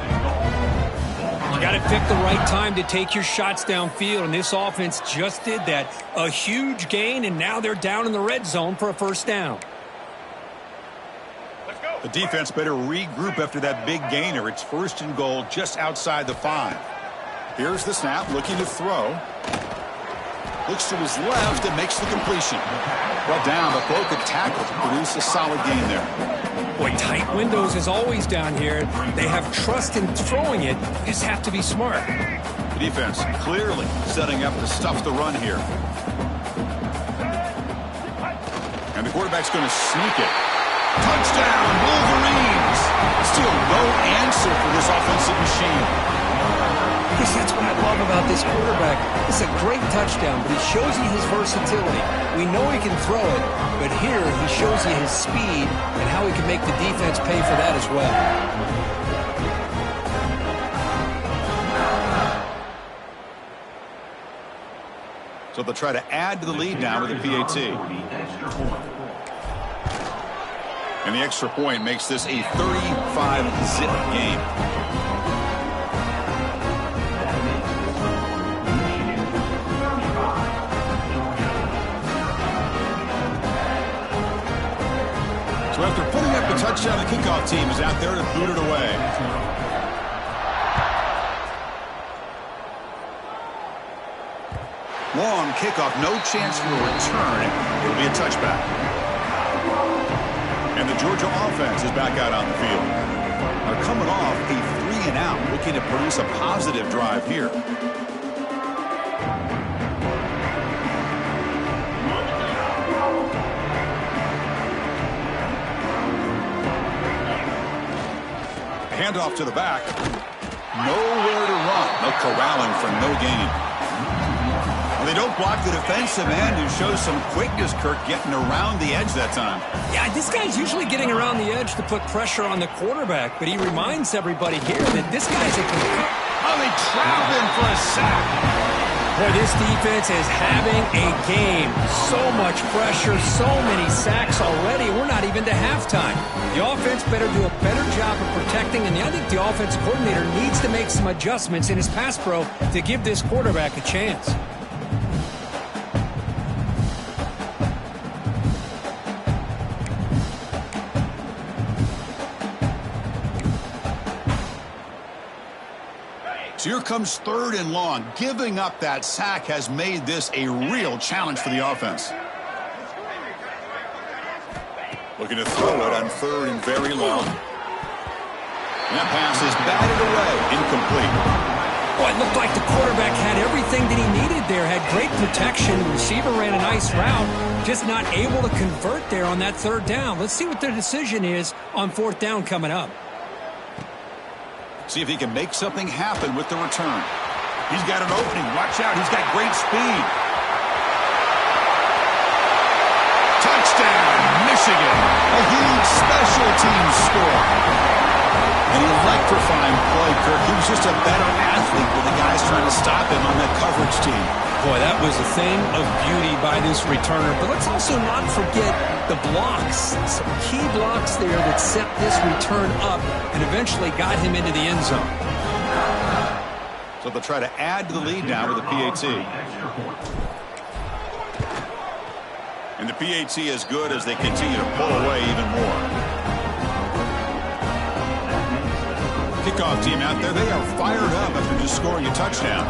[SPEAKER 2] You got to pick the right time to take your shots downfield, and this offense just did that. A huge gain, and now they're down in the red zone for a first down.
[SPEAKER 1] The defense better regroup after that big gainer. It's 1st and goal just outside the 5. Here's the snap, looking to throw. Looks to his left and makes the completion. Well down, but broke a tackle to produce a solid gain there.
[SPEAKER 2] Boy, tight windows is always down here. They have trust in throwing it. You just have to be smart.
[SPEAKER 1] The defense clearly setting up to stuff the run here. And the quarterback's going to sneak it. Touchdown, Wolverines! Still no answer for this offensive machine.
[SPEAKER 2] Because that's what I love about this quarterback. It's a great touchdown, but he shows you his versatility. We know he can throw it, but here he shows you his speed and how he can make the defense pay for that as well.
[SPEAKER 1] So they'll try to add to the lead now with a PAT. And the extra point makes this a 35-zip game. So after putting up a touchdown, the kickoff team is out there to boot it away. Long kickoff, no chance for a return. It'll be a touchback. And the Georgia offense is back out on the field. Are coming off a 3-and-out, looking to produce a positive drive here. Handoff to the back. Nowhere to run. They'll corral him for no gain. Well, they don't block the defensive end, who shows some quickness, Kirk, getting around the edge that time.
[SPEAKER 2] Yeah, this guy's usually getting around the edge to put pressure on the quarterback, but he reminds everybody here that this guy's a...
[SPEAKER 1] Oh, they trapped him for a sack.
[SPEAKER 2] Boy, this defense is having a game. So much pressure, so many sacks already. We're not even to halftime. The offense better do a better job of protecting, and I think the offensive coordinator needs to make some adjustments in his pass pro to give this quarterback a chance.
[SPEAKER 1] So here comes 3rd and long. Giving up that sack has made this a real challenge for the offense. Looking to throw it on 3rd and very long. And that pass is batted away. Incomplete.
[SPEAKER 2] Boy, it looked like the quarterback had everything that he needed there. Had great protection. The receiver ran a nice route. Just not able to convert there on that 3rd down. Let's see what their decision is on 4th down coming up.
[SPEAKER 1] See if he can make something happen with the return. He's got an opening. Watch out. He's got great speed. Touchdown, Michigan. A huge special teams score. An electrifying play, Kirk. He was just a better athlete than the guys trying to stop him on that coverage team.
[SPEAKER 2] Boy, that was a thing of beauty by this returner. But let's also not forget the blocks. Some key blocks there that set this return up and eventually got him into the end zone.
[SPEAKER 1] So they'll try to add to the lead now with the PAT. And the PAT is good as they continue to pull away even more. Kickoff team out there, they are fired up after just scoring a touchdown.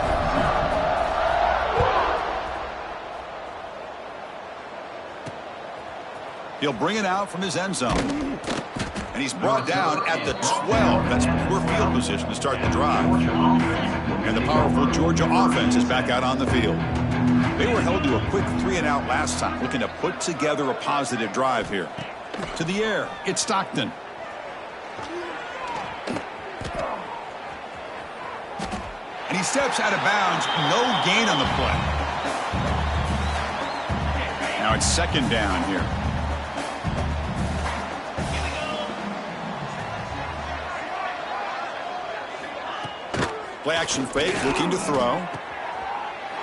[SPEAKER 1] He'll bring it out from his end zone. And he's brought down at the 12. That's poor field position to start the drive. And the powerful Georgia offense is back out on the field. They were held to a quick 3-and-out last time, looking to put together a positive drive here. To the air, it's Stockton. And he steps out of bounds. No gain on the play. Now it's 2nd down here. Play action fake, looking to throw.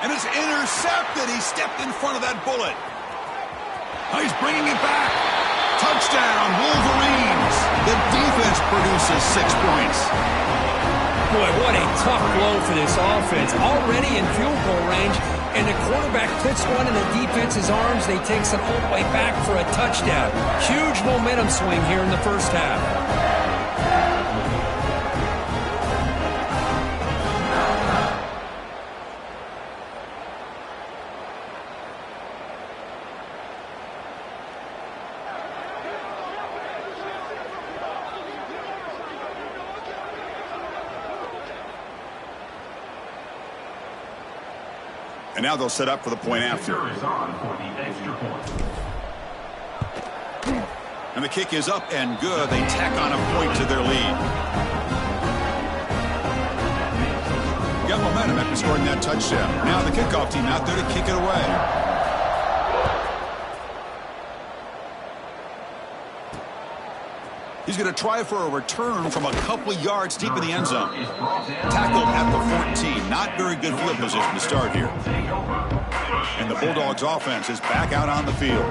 [SPEAKER 1] And it's intercepted. He stepped in front of that bullet. Oh, he's bringing it back. Touchdown, Wolverines. The defense produces 6 points.
[SPEAKER 2] Boy, what a tough blow for this offense. Already in field goal range, and the quarterback puts one in the defense's arms. They takes it all the way back for a touchdown. Huge momentum swing here in the first half.
[SPEAKER 1] And now they'll set up for the point after. And the kick is up and good. They tack on a point to their lead. Got momentum after scoring that touchdown. Now the kickoff team out there to kick it away. He's going to try for a return from a couple of yards deep in the end zone. Tackled at the 14. Not very good field position to start here. And the Bulldogs offense is back out on the field.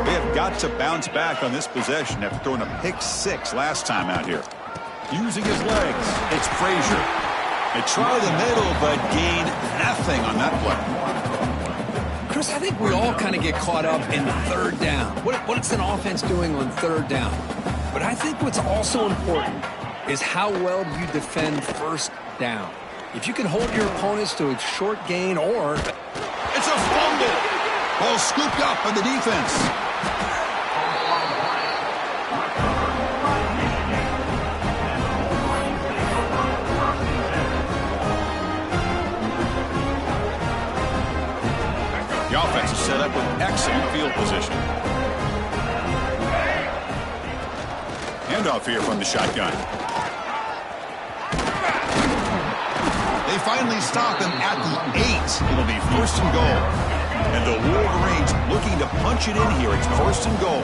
[SPEAKER 1] They have got to bounce back on this possession after throwing a pick 6 last time out here. Using his legs, it's Frazier. They try the middle, but gain nothing on that play.
[SPEAKER 2] Chris, I think we all kind of get caught up in 3rd down. What's an offense doing on 3rd down? But I think what's also important is how well you defend 1st down. If you can hold your opponents to a short gain or...
[SPEAKER 1] It's a fumble. Ball scooped up by the defense. The offense is set up with excellent field position. Handoff here from the shotgun. They finally stop him at the 8. It'll be first and goal. And the Wolverines looking to punch it in here. It's first and goal.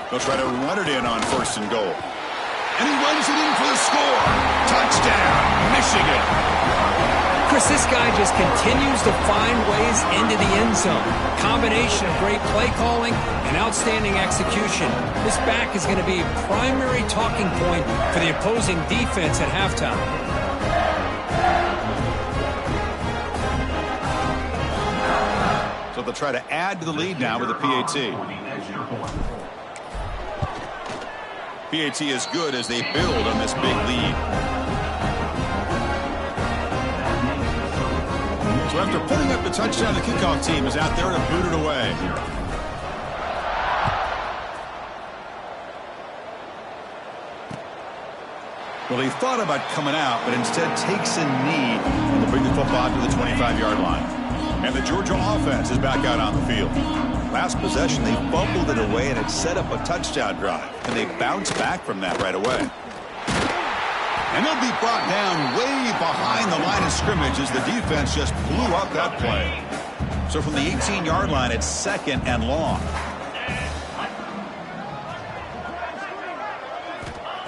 [SPEAKER 1] They'll try to run it in on first and goal. And he runs it in for the score. Touchdown, Michigan.
[SPEAKER 2] Chris, this guy just continues to find ways into the end zone. Combination of great play calling and outstanding execution. This back is going to be a primary talking point for the opposing defense at halftime.
[SPEAKER 1] So they'll try to add to the lead now with a PAT. PAT is good as they build on this big lead. So after putting up the touchdown, the kickoff team is out there to boot it away. Well, he thought about coming out, but instead takes a knee and will bring the football to the 25-yard line. And the Georgia offense is back out on the field. Last possession, they fumbled it away, and it set up a touchdown drive. And they bounced back from that right away. And they'll be brought down way behind the line of scrimmage as the defense just blew up that play. So from the 18-yard line, it's second and long.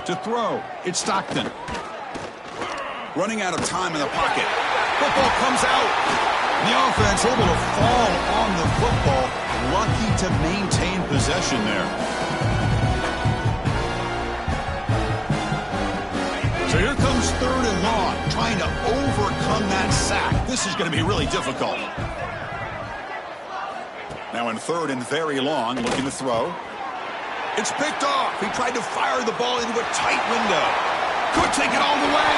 [SPEAKER 1] To throw, it's Stockton. Running out of time in the pocket. Football comes out. The offense able to fall on the football. Lucky to maintain possession there. So here comes third and long, trying to overcome that sack. This is going to be really difficult. Now in third and very long, looking to throw. It's picked off. He tried to fire the ball into a tight window. Could take it all the way.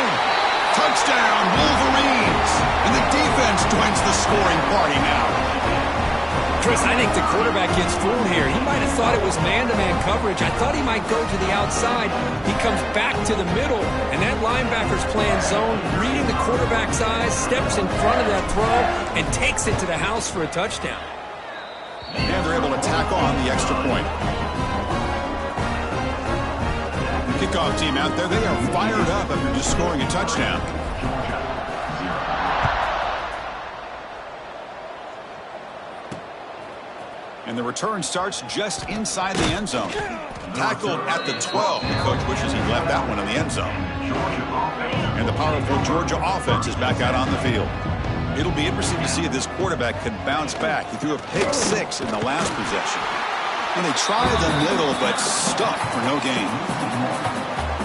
[SPEAKER 1] Touchdown, Wolverines. And the defense joins the scoring party now.
[SPEAKER 2] Chris, I think the quarterback gets fooled here. He might have thought it was man-to-man coverage. I thought he might go to the outside. He comes back to the middle, and that linebacker's playing zone, reading the quarterback's eyes, steps in front of that throw, and takes it to the house for a touchdown.
[SPEAKER 1] And they're able to tack on the extra point. The kickoff team out there, they are fired up after just scoring a touchdown. And the return starts just inside the end zone. Tackled at the 12. The coach wishes he left that one in the end zone. And the powerful Georgia offense is back out on the field. It'll be interesting to see if this quarterback can bounce back. He threw a pick 6 in the last possession. And they tried the middle, but stuck for no gain.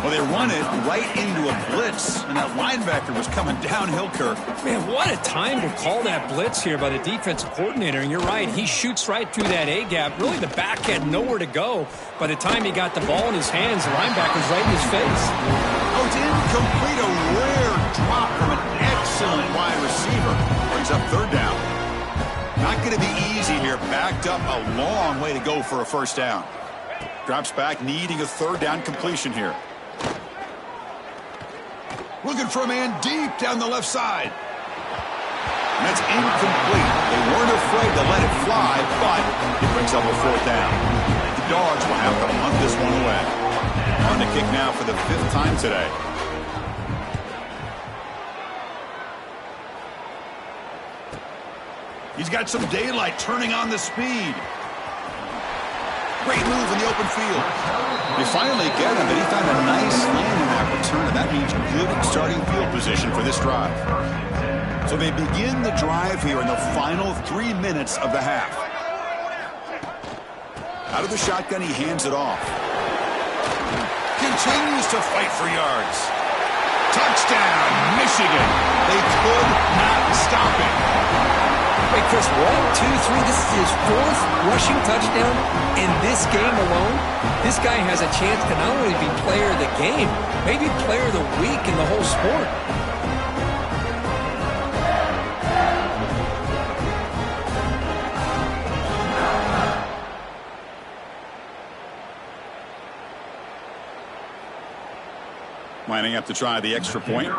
[SPEAKER 1] Well, they run it right into a blitz, and that linebacker was coming downhill, Kirk.
[SPEAKER 2] Man, what a time to call that blitz here by the defensive coordinator. And you're right, he shoots right through that A-gap. Really, the back had nowhere to go. By the time he got the ball in his hands, the linebacker's right in his face.
[SPEAKER 1] Oh, it's incomplete. A rare drop from an excellent wide receiver. Brings up third down. Not going to be easy here. Backed up a long way to go for a first down. Drops back, needing a third down completion here. Looking for a man deep down the left side. And that's incomplete. They weren't afraid to let it fly, but it brings up a fourth down. The Dogs will have to punt this one away. On the kick now for the 5th time today. He's got some daylight, turning on the speed. Great move in the open field. They finally get him, but he found a nice lane in that return, and that means good starting field position for this drive. So they begin the drive here in the final 3 minutes of the half. Out of the shotgun, he hands it off. Continues to fight for yards. Touchdown, Michigan. They could not stop it.
[SPEAKER 2] Wait, Chris, 1, 2, 3, this is his 4th rushing touchdown in this game alone. This guy has a chance to not only be player of the game, maybe player of the week in the whole sport.
[SPEAKER 1] Lining up to try the extra point.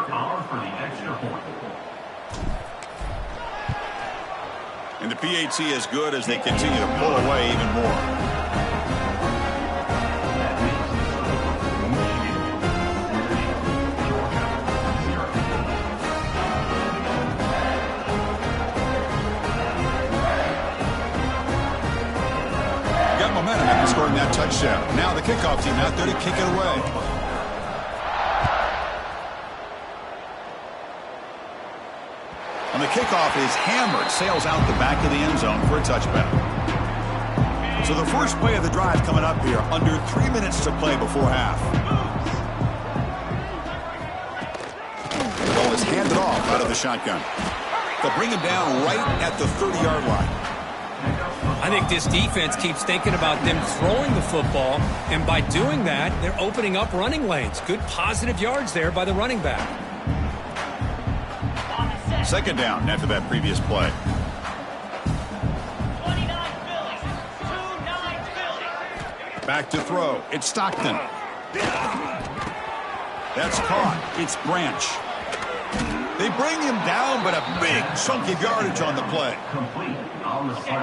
[SPEAKER 1] And the PAT is good as they continue to pull away even more. that touchdown. Now the kickoff team out there to kick it away. On the kickoff, is hammered, sails out the back of the end zone for a touchback. So the first play of the drive coming up here, under 3 minutes to play before half. The ball is handed off out of the shotgun. They'll bring him down right at the 30-yard line.
[SPEAKER 2] I think this defense keeps thinking about them throwing the football, and by doing that, they're opening up running lanes. Good positive yards there by the running back.
[SPEAKER 1] Second down after that previous play.
[SPEAKER 5] 29 Philly.
[SPEAKER 1] Back to throw. It's Stockton. That's caught. It's Branch. They bring him down, but a big chunk of yardage on the play.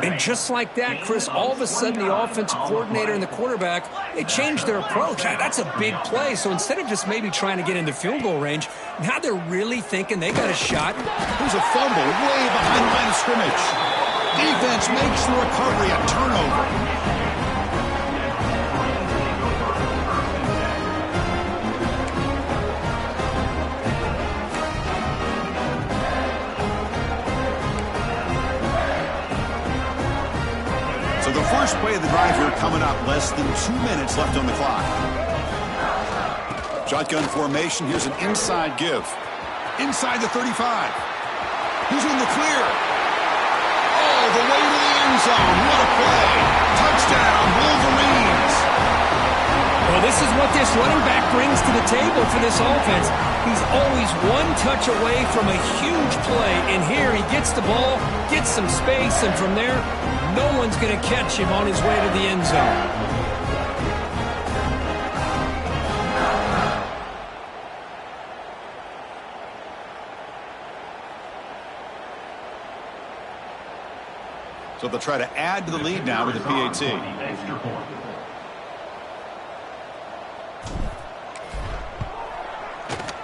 [SPEAKER 2] And just like that, Chris, all of a sudden the offense coordinator and the quarterback, they changed their approach. That's a big play. So instead of just maybe trying to get into field goal range, now they're really thinking they got a shot.
[SPEAKER 1] There's a fumble way behind the line of scrimmage. Defense makes the recovery, a turnover. So the first play of the drive here coming up, less than 2 minutes left on the clock. Shotgun formation, here's an inside give. Inside the 35. Who's in the clear? Oh, the way to the end zone. What a play. Touchdown, Wolverines.
[SPEAKER 2] Well, this is what this running back brings to the table for this offense. He's always one touch away from a huge play, and here he gets the ball, gets some space, and from there, no one's going to catch him on his way to the end zone.
[SPEAKER 1] So they'll try to add to the lead now with the PAT.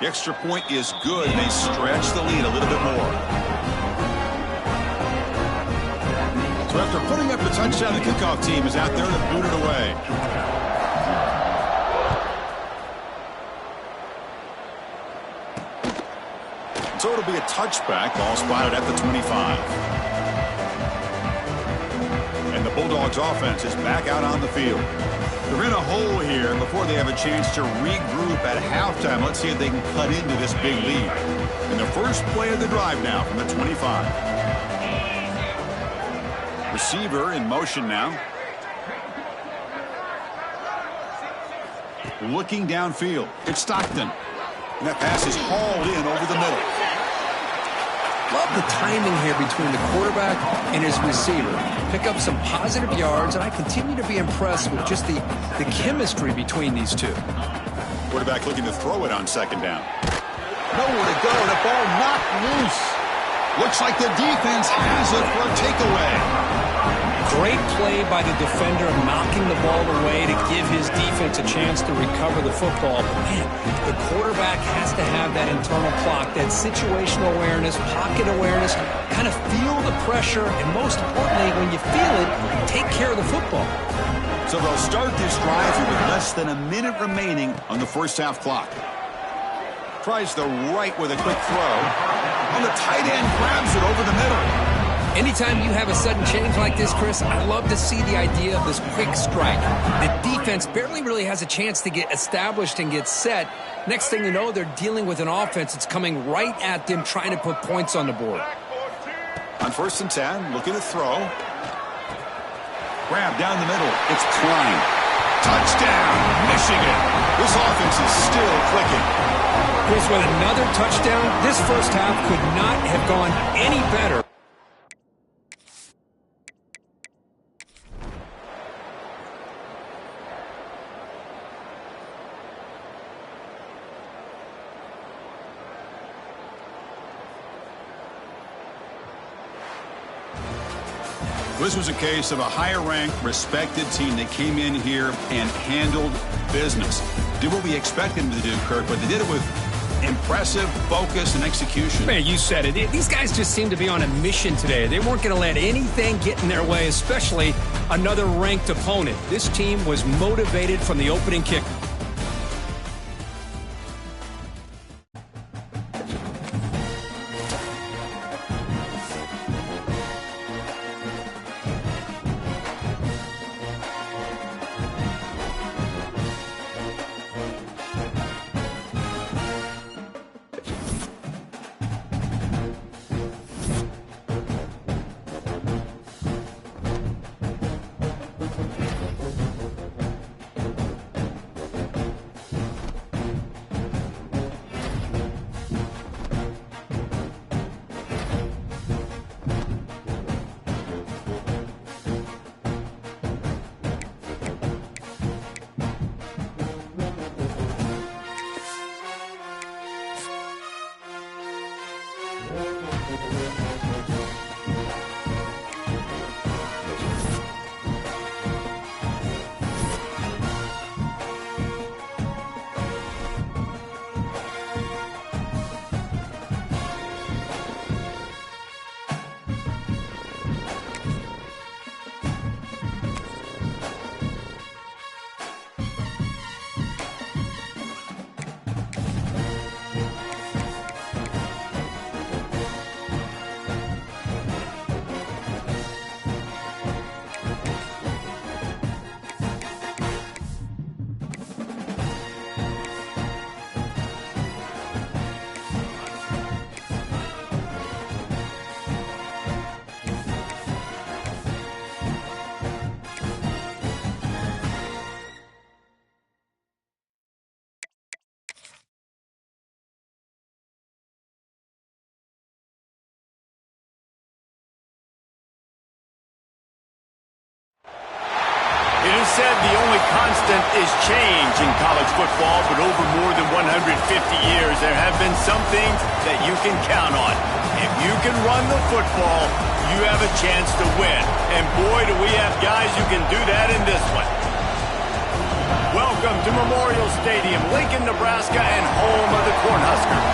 [SPEAKER 1] The extra point is good, and they stretch the lead a little bit more. So after putting up the touchdown, the kickoff team is out there to boot it away. So it'll be a touchback, ball spotted at the 25. And the Bulldogs offense is back out on the field. They're in a hole here before they have a chance to regroup at halftime. Let's see if they can cut into this big lead. And the first play of the drive now from the 25. Receiver in motion now. Looking downfield. It's Stockton. And that pass is hauled in over the middle.
[SPEAKER 2] Love the timing here between the quarterback and his receiver. Pick up some positive yards, and I continue to be impressed with just the chemistry between these two.
[SPEAKER 1] Quarterback looking to throw it on second down. Nowhere to go. The ball knocked loose. Looks like the defense has it for a takeaway.
[SPEAKER 2] Great play by the defender, knocking the ball away to give his defense a chance to recover the football. But man, the quarterback has to have that internal clock, that situational awareness, pocket awareness, kind of feel the pressure, and most importantly, when you feel it, take care of the football.
[SPEAKER 1] So they'll start this drive here with less than a minute remaining on the first half clock. Tries the right with a quick throw. And the tight end grabs it over the middle.
[SPEAKER 2] Anytime you have a sudden change like this, Chris, I love to see the idea of this quick strike. The defense barely really has a chance to get established and get set. Next thing you know, they're dealing with an offense that's coming right at them, trying to put points on the board.
[SPEAKER 1] On 1st and 10, looking to throw. Grab down the middle. It's Klein. Touchdown, Michigan. This offense is still clicking.
[SPEAKER 2] Chris, with another touchdown, this first half could not have gone any better.
[SPEAKER 1] This was a case of a higher-ranked, respected team that came in here and handled business. Did what we expected them to do, Kirk, but they did it with Impressive focus and execution.
[SPEAKER 2] Man, you said it. These guys just seem to be on a mission today. They weren't going to let anything get in their way, especially another ranked opponent. This team was motivated from the opening kick.
[SPEAKER 5] It is said the only constant is change in college football, but over more than 150 years, there have been some things that you can count on. If you can run the football, you have a chance to win. And boy, do we have guys who can do that in this one. Welcome to Memorial Stadium, Lincoln, Nebraska, and home of the Cornhuskers.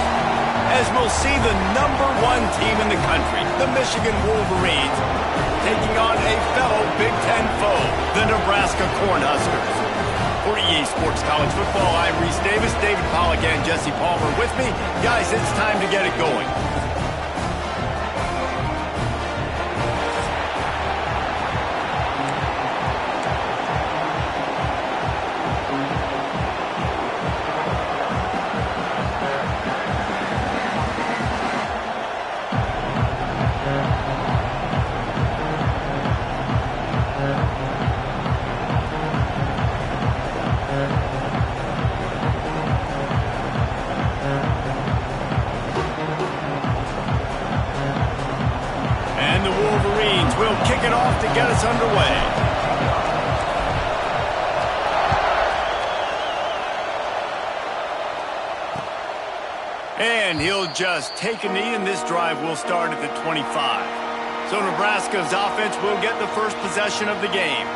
[SPEAKER 5] As we'll see the #1 team in the country, the Michigan Wolverines, taking on a fellow Big Ten foe, the Nebraska Cornhuskers. For EA Sports College Football, I'm Reese Davis, David Pollack, and Jesse Palmer with me. Guys, it's time to get it going. We'll kick it off to get us underway. And he'll just take a knee, and this drive will start at the 25. So Nebraska's offense will get the first possession of the game.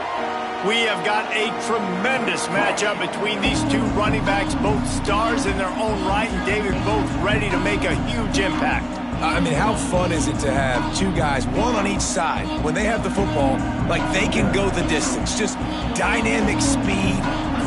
[SPEAKER 5] We have got a tremendous matchup between these two running backs, both stars in their own right, and David, both ready to make a huge impact.
[SPEAKER 6] I mean, how fun is it to have two guys, one on each side, when they have the football, like they can go the distance. Just dynamic speed,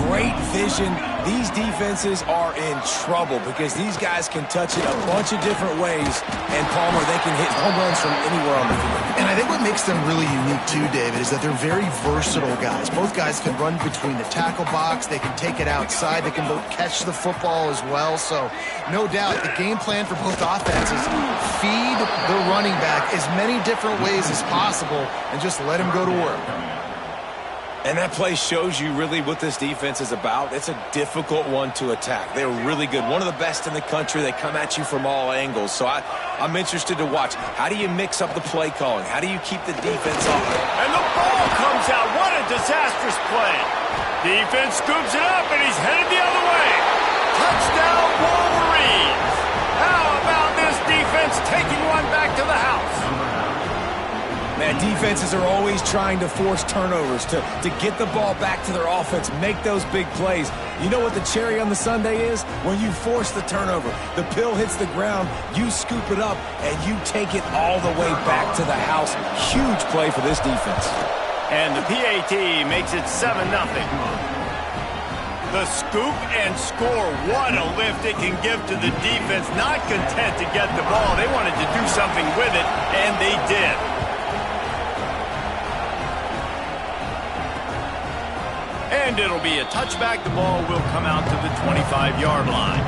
[SPEAKER 6] great vision. These defenses are in trouble because these guys can touch it a bunch of different ways, and Palmer, they can hit home runs from anywhere on the field.
[SPEAKER 7] And I think what makes them really unique too, David, is that they're very versatile guys. Both guys can run between the tackle box. They can take it outside. They can both catch the football as well. So no doubt the game plan for both offenses, feed the running back as many different ways as possible and just let him go to work.
[SPEAKER 6] And that play shows you really what this defense is about. It's a difficult one to attack. They're really good. One of the best in the country. They come at you from all angles. So I'm interested to watch. How do you mix up the play calling? How do you keep the defense off?
[SPEAKER 5] And the ball comes out. What a disastrous play. Defense scoops it up, and he's headed the other way. Touchdown, Wolverines. How about this defense taking one back to the house?
[SPEAKER 6] Man, Yeah, defenses are always trying to force turnovers to get the ball back to their offense, make those big plays. You know what the cherry on the sundae is? When you force the turnover, the pill hits the ground, you scoop it up, and you take it all the way back to the house. Huge play for this defense.
[SPEAKER 5] And the PAT makes it 7-0. The scoop and score. What a lift it can give to the defense. Not content to get the ball. They wanted to do something with it, and they did. And it'll be a touchback. The ball will come out to the 25-yard line.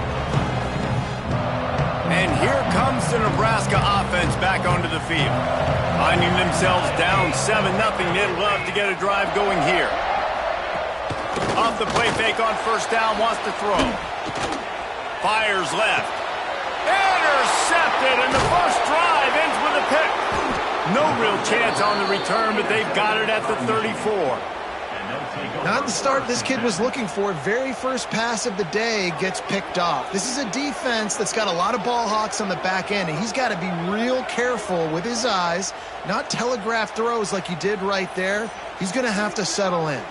[SPEAKER 5] And here comes the Nebraska offense back onto the field. Finding themselves down 7-0. They'd love to get a drive going here. Off the play fake on first down, wants to throw. Fires left. Intercepted, and the first drive ends with a pick. No real chance on the return, but they've got it at the 34.
[SPEAKER 7] Not the start this kid was looking for. Very first pass of the day gets picked off. This is a defense that's got a lot of ball hawks on the back end, and he's got to be real careful with his eyes, not telegraph throws like he did right there. He's going to have to settle in.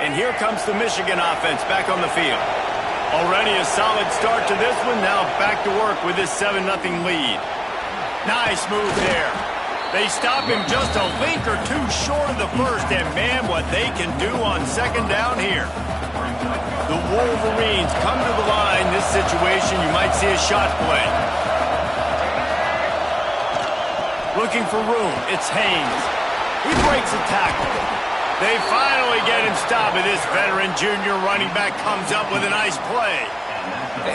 [SPEAKER 5] And here comes the Michigan offense back on the field. Already a solid start to this one. Now back to work with this 7-0 lead. Nice move there. They stop him just a link or two short of the first. And, man, what they can do on second down here. The Wolverines come to the line. This situation, you might see a shot play. Looking for room. It's Haynes. He breaks a tackle. They finally get him stopped, and this veteran junior running back comes up with a nice play.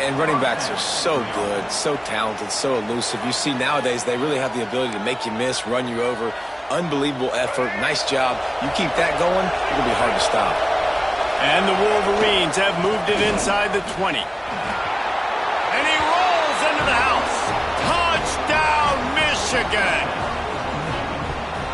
[SPEAKER 6] And running backs are so good, so talented, so elusive. You see nowadays they really have the ability to make you miss, run you over. Unbelievable effort. Nice job. You keep that going, it'll be hard to stop.
[SPEAKER 5] And the Wolverines have moved it inside the 20. And he rolls into the house. Touchdown, Michigan!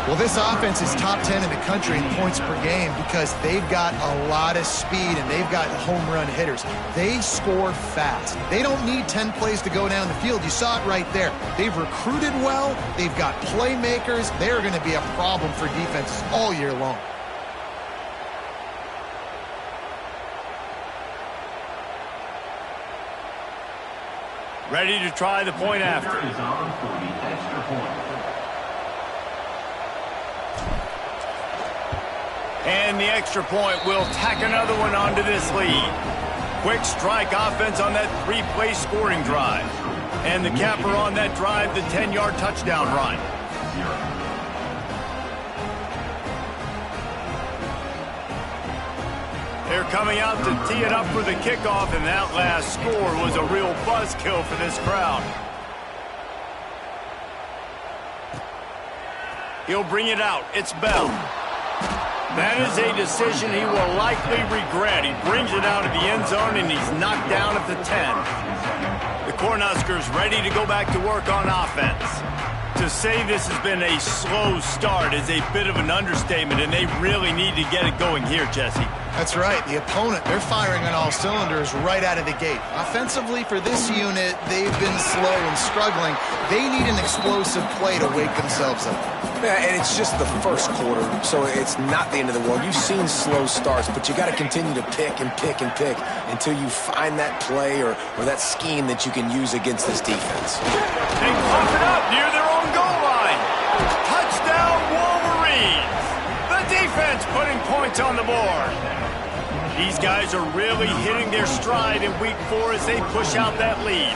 [SPEAKER 7] Well, this offense is top 10 in the country in points per game because they've got a lot of speed and they've got home run hitters. They score fast. They don't need 10 plays to go down the field. You saw it right there. They've recruited well. They've got playmakers. They're going to be a problem for defenses all year long.
[SPEAKER 5] Ready to try the point after.
[SPEAKER 3] Is on for the extra point.
[SPEAKER 5] And the extra point will tack another one onto this lead. Quick strike offense on that three-play scoring drive. And the capper on that drive, the 10-yard touchdown run. They're coming out to tee it up for the kickoff, and that last score was a real buzzkill for this crowd. He'll bring it out. It's Bell. That is a decision he will likely regret. He brings it out of the end zone, and he's knocked down at the 10. The Cornhuskers ready to go back to work on offense. To say this has been a slow start is a bit of an understatement, and they really need to get it going here, Jesse.
[SPEAKER 7] That's right. The opponent, they're firing on all cylinders right out of the gate. Offensively, for this unit, they've been slow and struggling. They need an explosive play to wake themselves up.
[SPEAKER 6] Yeah, and it's just the first quarter, so it's not the end of the world. You've seen slow starts, but you got to continue to pick and pick and pick until you find that play or that scheme that you can use against this defense.
[SPEAKER 5] They pump it up near their own goal line. Touchdown, Wolverines. The defense putting points on the board. These guys are really hitting their stride in week 4 as they push out that lead.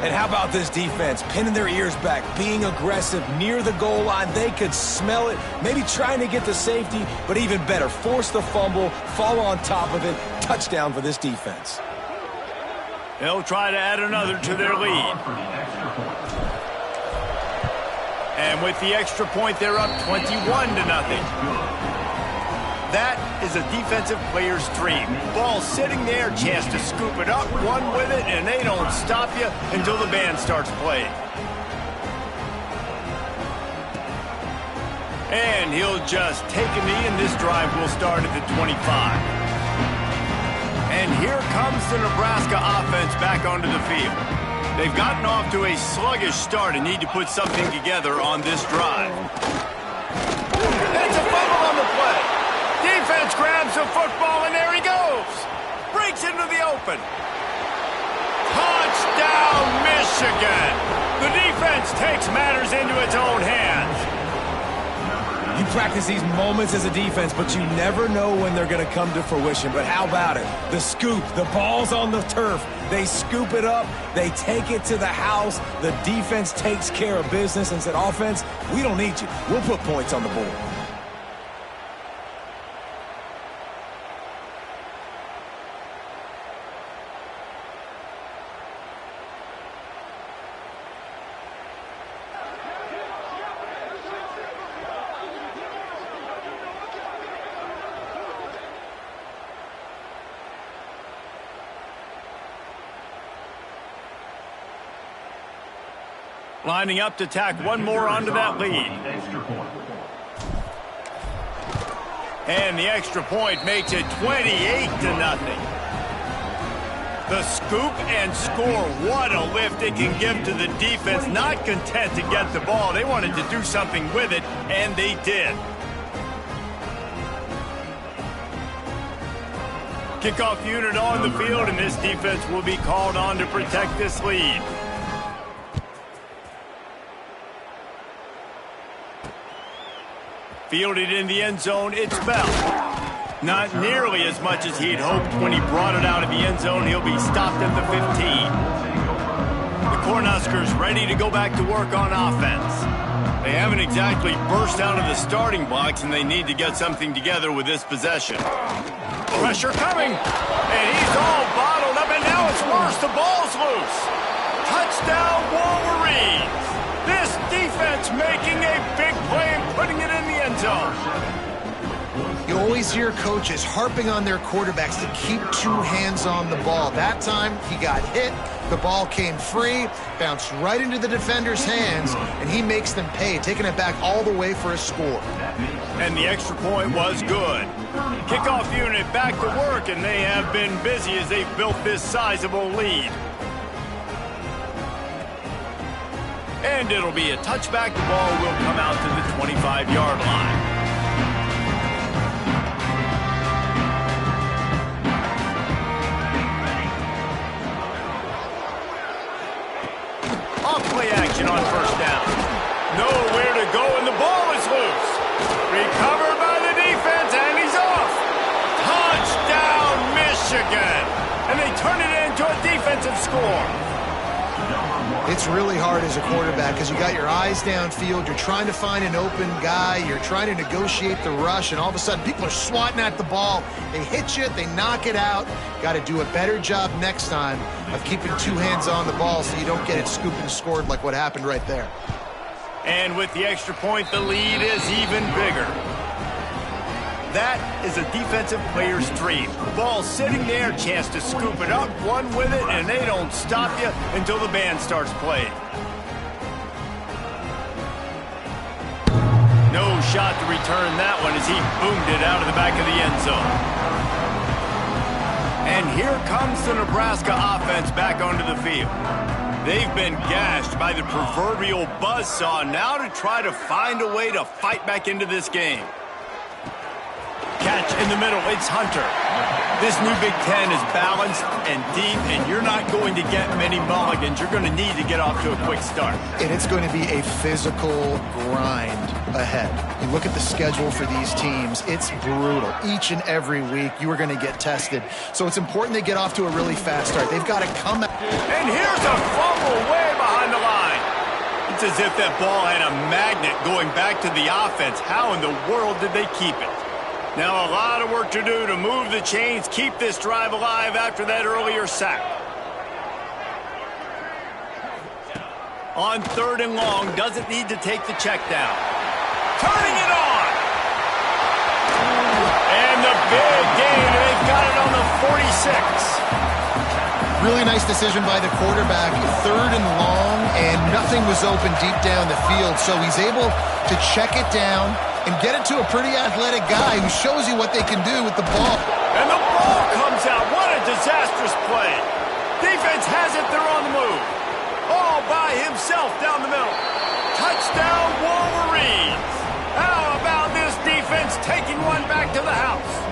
[SPEAKER 6] And how about this defense? Pinning their ears back, being aggressive near the goal line. They could smell it, maybe trying to get the safety, but even better, force the fumble, fall on top of it. Touchdown for this defense.
[SPEAKER 5] They'll try to add another to their lead. And with the extra point, they're up 21-0. That is a defensive player's dream. Ball sitting there, chance to scoop it up, run with it, and they don't stop you until the band starts playing. And he'll just take a knee, and this drive will start at the 25. And here comes the Nebraska offense back onto the field. They've gotten off to a sluggish start and need to put something together on this drive. It's a fumble on the play. Defense grabs the football, and there he goes. Breaks into the open. Touchdown, Michigan. The defense takes matters into its own hands.
[SPEAKER 6] You practice these moments as a defense, but you never know when they're going to come to fruition. But how about it? The scoop, the ball's on the turf. They scoop it up. They take it to the house. The defense takes care of business and said, offense, we don't need you. We'll put points on the board.
[SPEAKER 5] Lining up to tack one more onto that lead. And the extra point makes it 28-0. The scoop and score. What a lift it can give to the defense. Not content to get the ball. They wanted to do something with it, and they did. Kickoff unit on the field, and this defense will be called on to protect this lead. Fielded in the end zone, it's Bell. Not nearly as much as he'd hoped when he brought it out of the end zone. He'll be stopped at the 15. The Cornhuskers ready to go back to work on offense. They haven't exactly burst out of the starting blocks, and they need to get something together with this possession. Pressure coming, and he's all bottled up, and now it's worse. The ball's loose. Touchdown, Wolverines. This defense making a big play and putting it in the end zone.
[SPEAKER 7] You always hear coaches harping on their quarterbacks to keep two hands on the ball. That time, he got hit, the ball came free, bounced right into the defender's hands, and he makes them pay, taking it back all the way for a score.
[SPEAKER 5] And the extra point was good. Kickoff unit back to work, and they have been busy as they've built this sizable lead. And it'll be a touchback. The ball will come out to the 25-yard line. Off-play action on first down. Nowhere to go, and the ball is loose. Recovered by the defense, and he's off. Touchdown, Michigan. And they turn it into a defensive score.
[SPEAKER 7] It's really hard as a quarterback because you got your eyes downfield, you're trying to find an open guy, you're trying to negotiate the rush, and all of a sudden people are swatting at the ball. They hit you, they knock it out. Got to do a better job next time of keeping two hands on the ball so you don't get it scooped and scored like what happened right there.
[SPEAKER 5] And with the extra point, the lead is even bigger. That is a defensive player's dream. Ball sitting there, chance to scoop it up, one with it, and they don't stop you until the band starts playing. No shot to return that one as he boomed it out of the back of the end zone. And here comes the Nebraska offense back onto the field. They've been gashed by the proverbial buzzsaw, now to try to find a way to fight back into this game. Catch in the middle, it's Hunter. This new Big Ten is balanced and deep, and you're not going to get many mulligans. You're going to need to get off to a quick start.
[SPEAKER 7] And it's going to be a physical grind ahead. You look at the schedule for these teams, it's brutal. Each and every week, you are going to get tested. So it's important they get off to a really fast start. They've got to come out.
[SPEAKER 5] And here's a fumble way behind the line. It's as if that ball had a magnet going back to the offense. How in the world did they keep it? Now a lot of work to do to move the chains, keep this drive alive after that earlier sack. On 3rd and long, doesn't need to take the check down. Turning it on! And the big gain, they've got it on the 46.
[SPEAKER 7] Really nice decision by the quarterback. 3rd and long, and nothing was open deep down the field, so he's able to check it down, and get it to a pretty athletic guy who shows you what they can do with the ball.
[SPEAKER 5] And the ball comes out. What a disastrous play. Defense has it. They're on the move. All by himself down the middle. Touchdown, Wolverines. How about this defense taking one back to the house?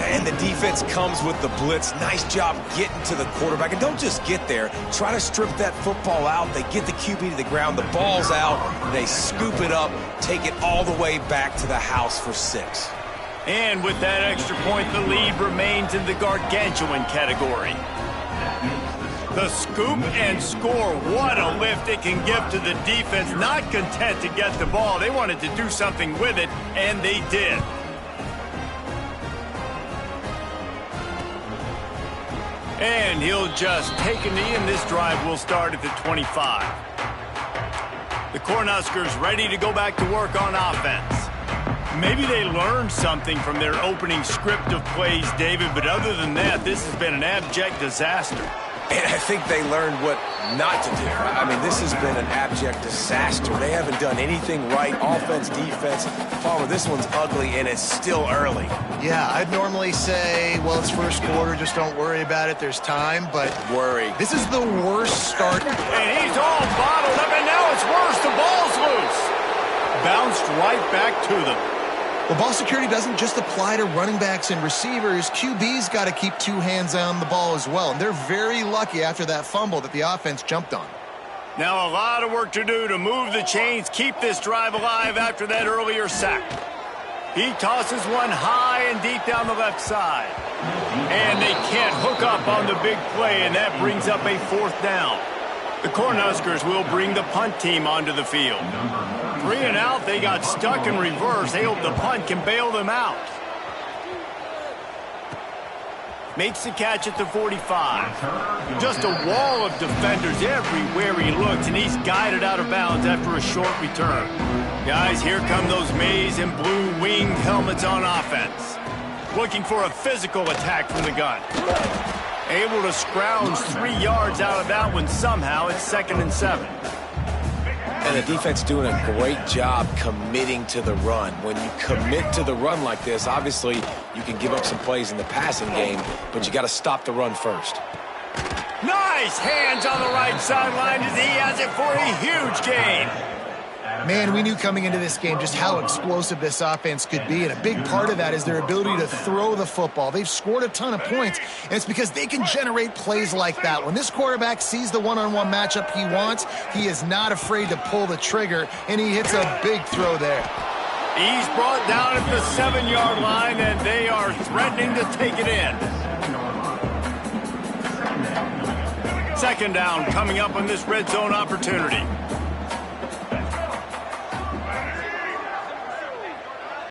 [SPEAKER 6] And the defense comes with the blitz. Nice job getting to the quarterback. And don't just get there. Try to strip that football out. They get the QB to the ground. The ball's out. They scoop it up, take it all the way back to the house for 6.
[SPEAKER 5] And with that extra point, the lead remains in the gargantuan category. The scoop and score. What a lift it can give to the defense. Not content to get the ball. They wanted to do something with it, and they did. And he'll just take a knee, and this drive will start at the 25. The Cornhuskers ready to go back to work on offense. Maybe they learned something from their opening script of plays, David, but other than that, this has been an abject disaster.
[SPEAKER 6] And I think they learned what not to do. I mean, this has been an abject disaster. They haven't done anything right, offense, defense. Palmer, this one's ugly, and it's still early.
[SPEAKER 7] Yeah, I'd normally say, well, it's first quarter, just don't worry about it, there's time, but
[SPEAKER 6] Worry.
[SPEAKER 7] this is the worst start.
[SPEAKER 5] And he's all bottled up, and now it's worse. The ball's loose. Bounced right back to them.
[SPEAKER 7] Well, ball security doesn't just apply to running backs and receivers. QB's got to keep 2 hands on the ball as well. And they're very lucky after that fumble that the offense jumped on.
[SPEAKER 5] Now a lot of work to do to move the chains, keep this drive alive after that earlier sack. He tosses one high and deep down the left side. And they can't hook up on the big play, and that brings up a 4th down. The Cornhuskers will bring the punt team onto the field. 3 and out, they got stuck in reverse. They hope the punt can bail them out. Makes the catch at the 45. Just a wall of defenders everywhere he looks, and he's guided out of bounds after a short return. Guys, here come those maize and blue winged helmets on offense. Looking for a physical attack from the gun. Able to scrounge 3 yards out of that one somehow. It's 2nd and 7.
[SPEAKER 6] And the defense doing a great job committing to the run. When you commit to the run like this, obviously you can give up some plays in the passing game, but you got to stop the run first.
[SPEAKER 5] Nice hands on the right sideline as he has it for a huge gain.
[SPEAKER 7] Man, we knew coming into this game just how explosive this offense could be, and a big part of that is their ability to throw the football. They've scored a ton of points, and it's because they can generate plays like that. When this quarterback sees the one-on-one matchup he wants, he is not afraid to pull the trigger, and he hits a big throw there.
[SPEAKER 5] He's brought down at the 7-yard line, and they are threatening to take it in. 2nd down coming up on this red zone opportunity.